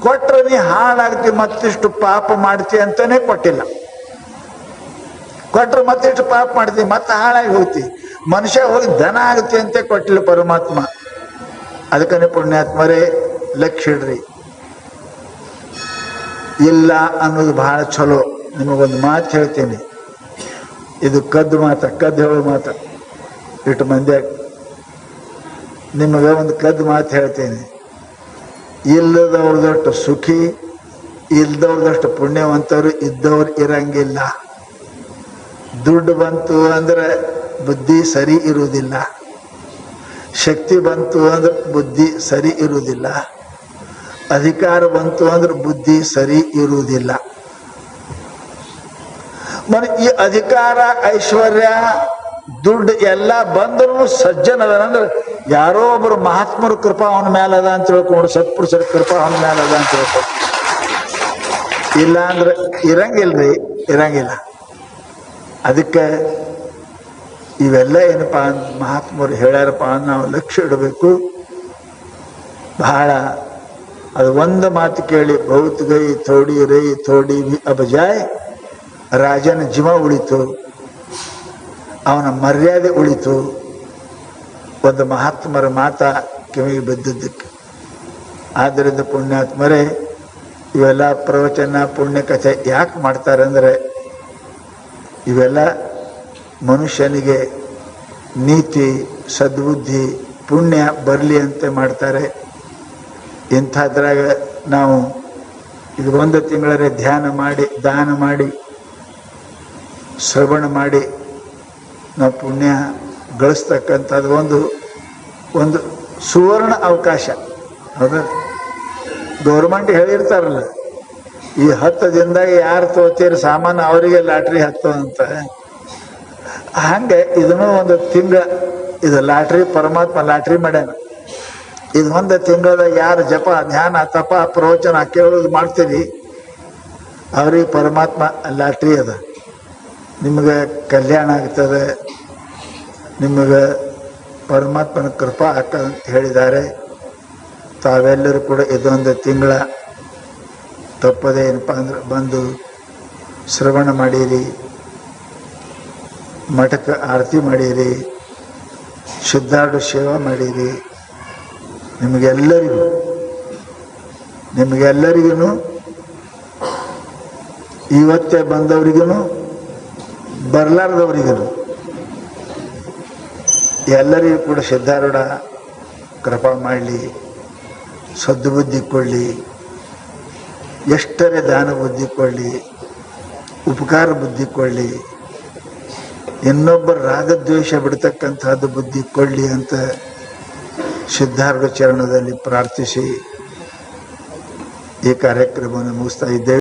ಕೊಟ್ರೆ ನೀ ಹಾಳಾಗ್ತಿ, ಮತ್ತಿಷ್ಟು ಪಾಪ ಮಾಡ್ತಿ ಅಂತಾನೆ ಕೊಟ್ಟಿಲ್ಲ. ಕೊಟ್ರೆ ಮತ್ತಿಷ್ಟು ಪಾಪ ಮಾಡ್ತಿ, ಮತ್ತೆ ಹಾಳಾಗಿ ಹೋಗ್ತಿ, ಮನುಷ್ಯ ಹೋಗಿ ದನ ಆಗುತ್ತೆ ಅಂತ ಕೊಟ್ಟಿಲ್ಲ ಪರಮಾತ್ಮ. ಅದಕ್ಕನೆ ಪುಣ್ಯಾತ್ಮರೇ ಲಕ್ಷ್ಯ ಇಡ್ರಿ. ಇಲ್ಲ ಅನ್ನೋದು ಬಹಳ ಚಲೋ. ನಿಮಗೊಂದು ಮಾತು ಹೇಳ್ತೀನಿ, ಇದು ಕದ್ದು ಹೇಳೋ ಮಾತ. ಇಟ್ಟು ಮಂದ್ಯಾಗ ನಿಮಗೆ ಒಂದು ಕದ್ದು ಮಾತು ಹೇಳ್ತೀನಿ. ಇಲ್ಲದವ್ರದಷ್ಟು ಸುಖಿ, ಇಲ್ದವ್ರದಷ್ಟು ಪುಣ್ಯವಂತರು ಇದ್ದವ್ರು ಇರಂಗಿಲ್ಲ. ದುಡ್ಡು ಬಂತು ಅಂದ್ರೆ ಬುದ್ಧಿ ಸರಿ ಇರುವುದಿಲ್ಲ, ಶಕ್ತಿ ಬಂತು ಅಂದ್ರೆ ಬುದ್ಧಿ ಸರಿ ಇರುವುದಿಲ್ಲ, ಅಧಿಕಾರ ಬಂತು ಅಂದ್ರೆ ಬುದ್ಧಿ ಸರಿ ಇರುವುದಿಲ್ಲ. ಈ ಅಧಿಕಾರ ಐಶ್ವರ್ಯ ದುಡ್ಡು ಎಲ್ಲ ಬಂದ್ರು ಸಜ್ಜನದಂದ್ರೆ ಯಾರೋ ಒಬ್ರು ಮಹಾತ್ಮರ ಕೃಪಾ ಅವನ ಮೇಲೆ ಅದ ಅಂತ ತಿಳ್ಕೊಂಡು, ಸತ್ಪುರುಷರ ಕೃಪಾ ಅವನ ಮೇಲೆ ಅದ ಅಂತ ತಿಳ್ಕೊಂಡು. ಇಲ್ಲ ಅಂದ್ರೆ ಇರಂಗಿಲ್ಲ. ಅದಕ್ಕೆ ಇವೆಲ್ಲ ಏನಪ್ಪಾ ಮಹಾತ್ಮರು ಹೇಳ್ಯಾರಪ್ಪ ನಾವು ಲಕ್ಷ್ಯ ಇಡಬೇಕು ಬಹಳ. ಅದು ಒಂದು ಮಾತು ಕೇಳಿ, ಬಹುತ್ ಗೈ ಥೋಡಿ ರೈ ಥೋಡಿ ಭಿ ಅಬ್ ಜಾಯ್. ರಾಜನ ಜೀವ ಉಳಿತು, ಅವನ ಮರ್ಯಾದೆ ಉಳಿತು, ಒಂದು ಮಹಾತ್ಮರ ಮಾತ ಕಿವಿಗೆ ಬಿದ್ದದ್ದಕ್ಕೆ. ಆದ್ದರಿಂದ ಪುಣ್ಯಾತ್ಮರೇ ಇವೆಲ್ಲ ಪ್ರವಚನ ಪುಣ್ಯಕಥೆ ಯಾಕೆ ಮಾಡ್ತಾರೆ ಅಂದರೆ, ಇವೆಲ್ಲ ಮನುಷ್ಯನಿಗೆ ನೀತಿ ಸದ್ಬುದ್ಧಿ ಪುಣ್ಯ ಬರಲಿ ಅಂತ ಮಾಡ್ತಾರೆ. ಇಂಥದ್ರಾಗ ನಾವು ಇದು ಒಂದು ತಿಂಗಳೇ ಧ್ಯಾನ ಮಾಡಿ, ದಾನ ಮಾಡಿ, ಶ್ರವಣ ಮಾಡಿ ನಾವು ಪುಣ್ಯ ಗಳಿಸ್ತಕ್ಕಂಥದ್ದು ಒಂದು ಸುವರ್ಣ ಅವಕಾಶ. ಹೌದಾ? ಗೌರ್ಮೆಂಟ್ ಹೇಳಿರ್ತಾರಲ್ಲ, ಈ 10 ದಿನದಾಗ ಯಾರು ತೋತೀರಿ ಸಾಮಾನು ಅವರಿಗೆ ಲಾಟ್ರಿ ಹತ್ತು ಅಂತ. ಹಂಗೆ ಇದನ್ನು ಒಂದು ತಿಂಗಳ ಇದು ಲಾಟ್ರಿ, ಪರಮಾತ್ಮ ಲಾಟ್ರಿ ಮಾಡ್ಯಾನ. ಇದು ಒಂದು ತಿಂಗಳದಾಗ ಯಾರು ಜಪ ಧ್ಯಾನ ತಪ ಪ್ರವಚನ ಕೇಳೋದು ಮಾಡ್ತೀರಿ ಅವ್ರಿಗೆ ಪರಮಾತ್ಮ ಲಾಟ್ರಿ ಅದ. ನಿಮಗೆ ಕಲ್ಯಾಣ ಆಗ್ತದೆ, ನಿಮಗೆ ಪರಮಾತ್ಮನ ಕೃಪಾ ಆಗ್ತದಂತ ಹೇಳಿದ್ದಾರೆ. ತಾವೆಲ್ಲರೂ ಕೂಡ ಇದೊಂದು ತಿಂಗಳ ತಪ್ಪದೆ ಏನಪ್ಪ ಅಂದ್ರೆ ಬಂದು ಶ್ರವಣ ಮಾಡಿರಿ, ಮಠಕ್ಕೆ ಆರತಿ ಮಾಡಿರಿ, ಶುದ್ಧಾಡು ಸೇವಾ ಮಾಡಿರಿ. ನಿಮಗೆಲ್ಲರಿಗೂ ಇವತ್ತೇ ಬಂದವರಿಗೂ ಬರಲಾರ್ದವರಿಗೂ ಎಲ್ಲರಿಗೂ ಕೂಡ ಸಿದ್ಧಾರೂಢ ಕೃಪಾ ಮಾಡಲಿ, ಸದ್ಬುದ್ಧಿ ಕೊಡಲಿ, ಎಷ್ಟರೇ ದಾನ ಬುದ್ಧಿ ಕೊಡಲಿ, ಉಪಕಾರ ಬುದ್ಧಿ ಕೊಡಲಿ, ಇನ್ನೊಬ್ಬರ ರಾಗದ್ವೇಷ ಬಿಡ್ತಕ್ಕಂಥದ್ದು ಬುದ್ಧಿ ಕೊಡಲಿ ಅಂತ ಸಿದ್ಧಾರೂಢ ಚರಣದಲ್ಲಿ ಪ್ರಾರ್ಥಿಸಿ ಈ ಕಾರ್ಯಕ್ರಮವನ್ನು ಮುಗಿಸ್ತಾ ಇದ್ದೇವೆ.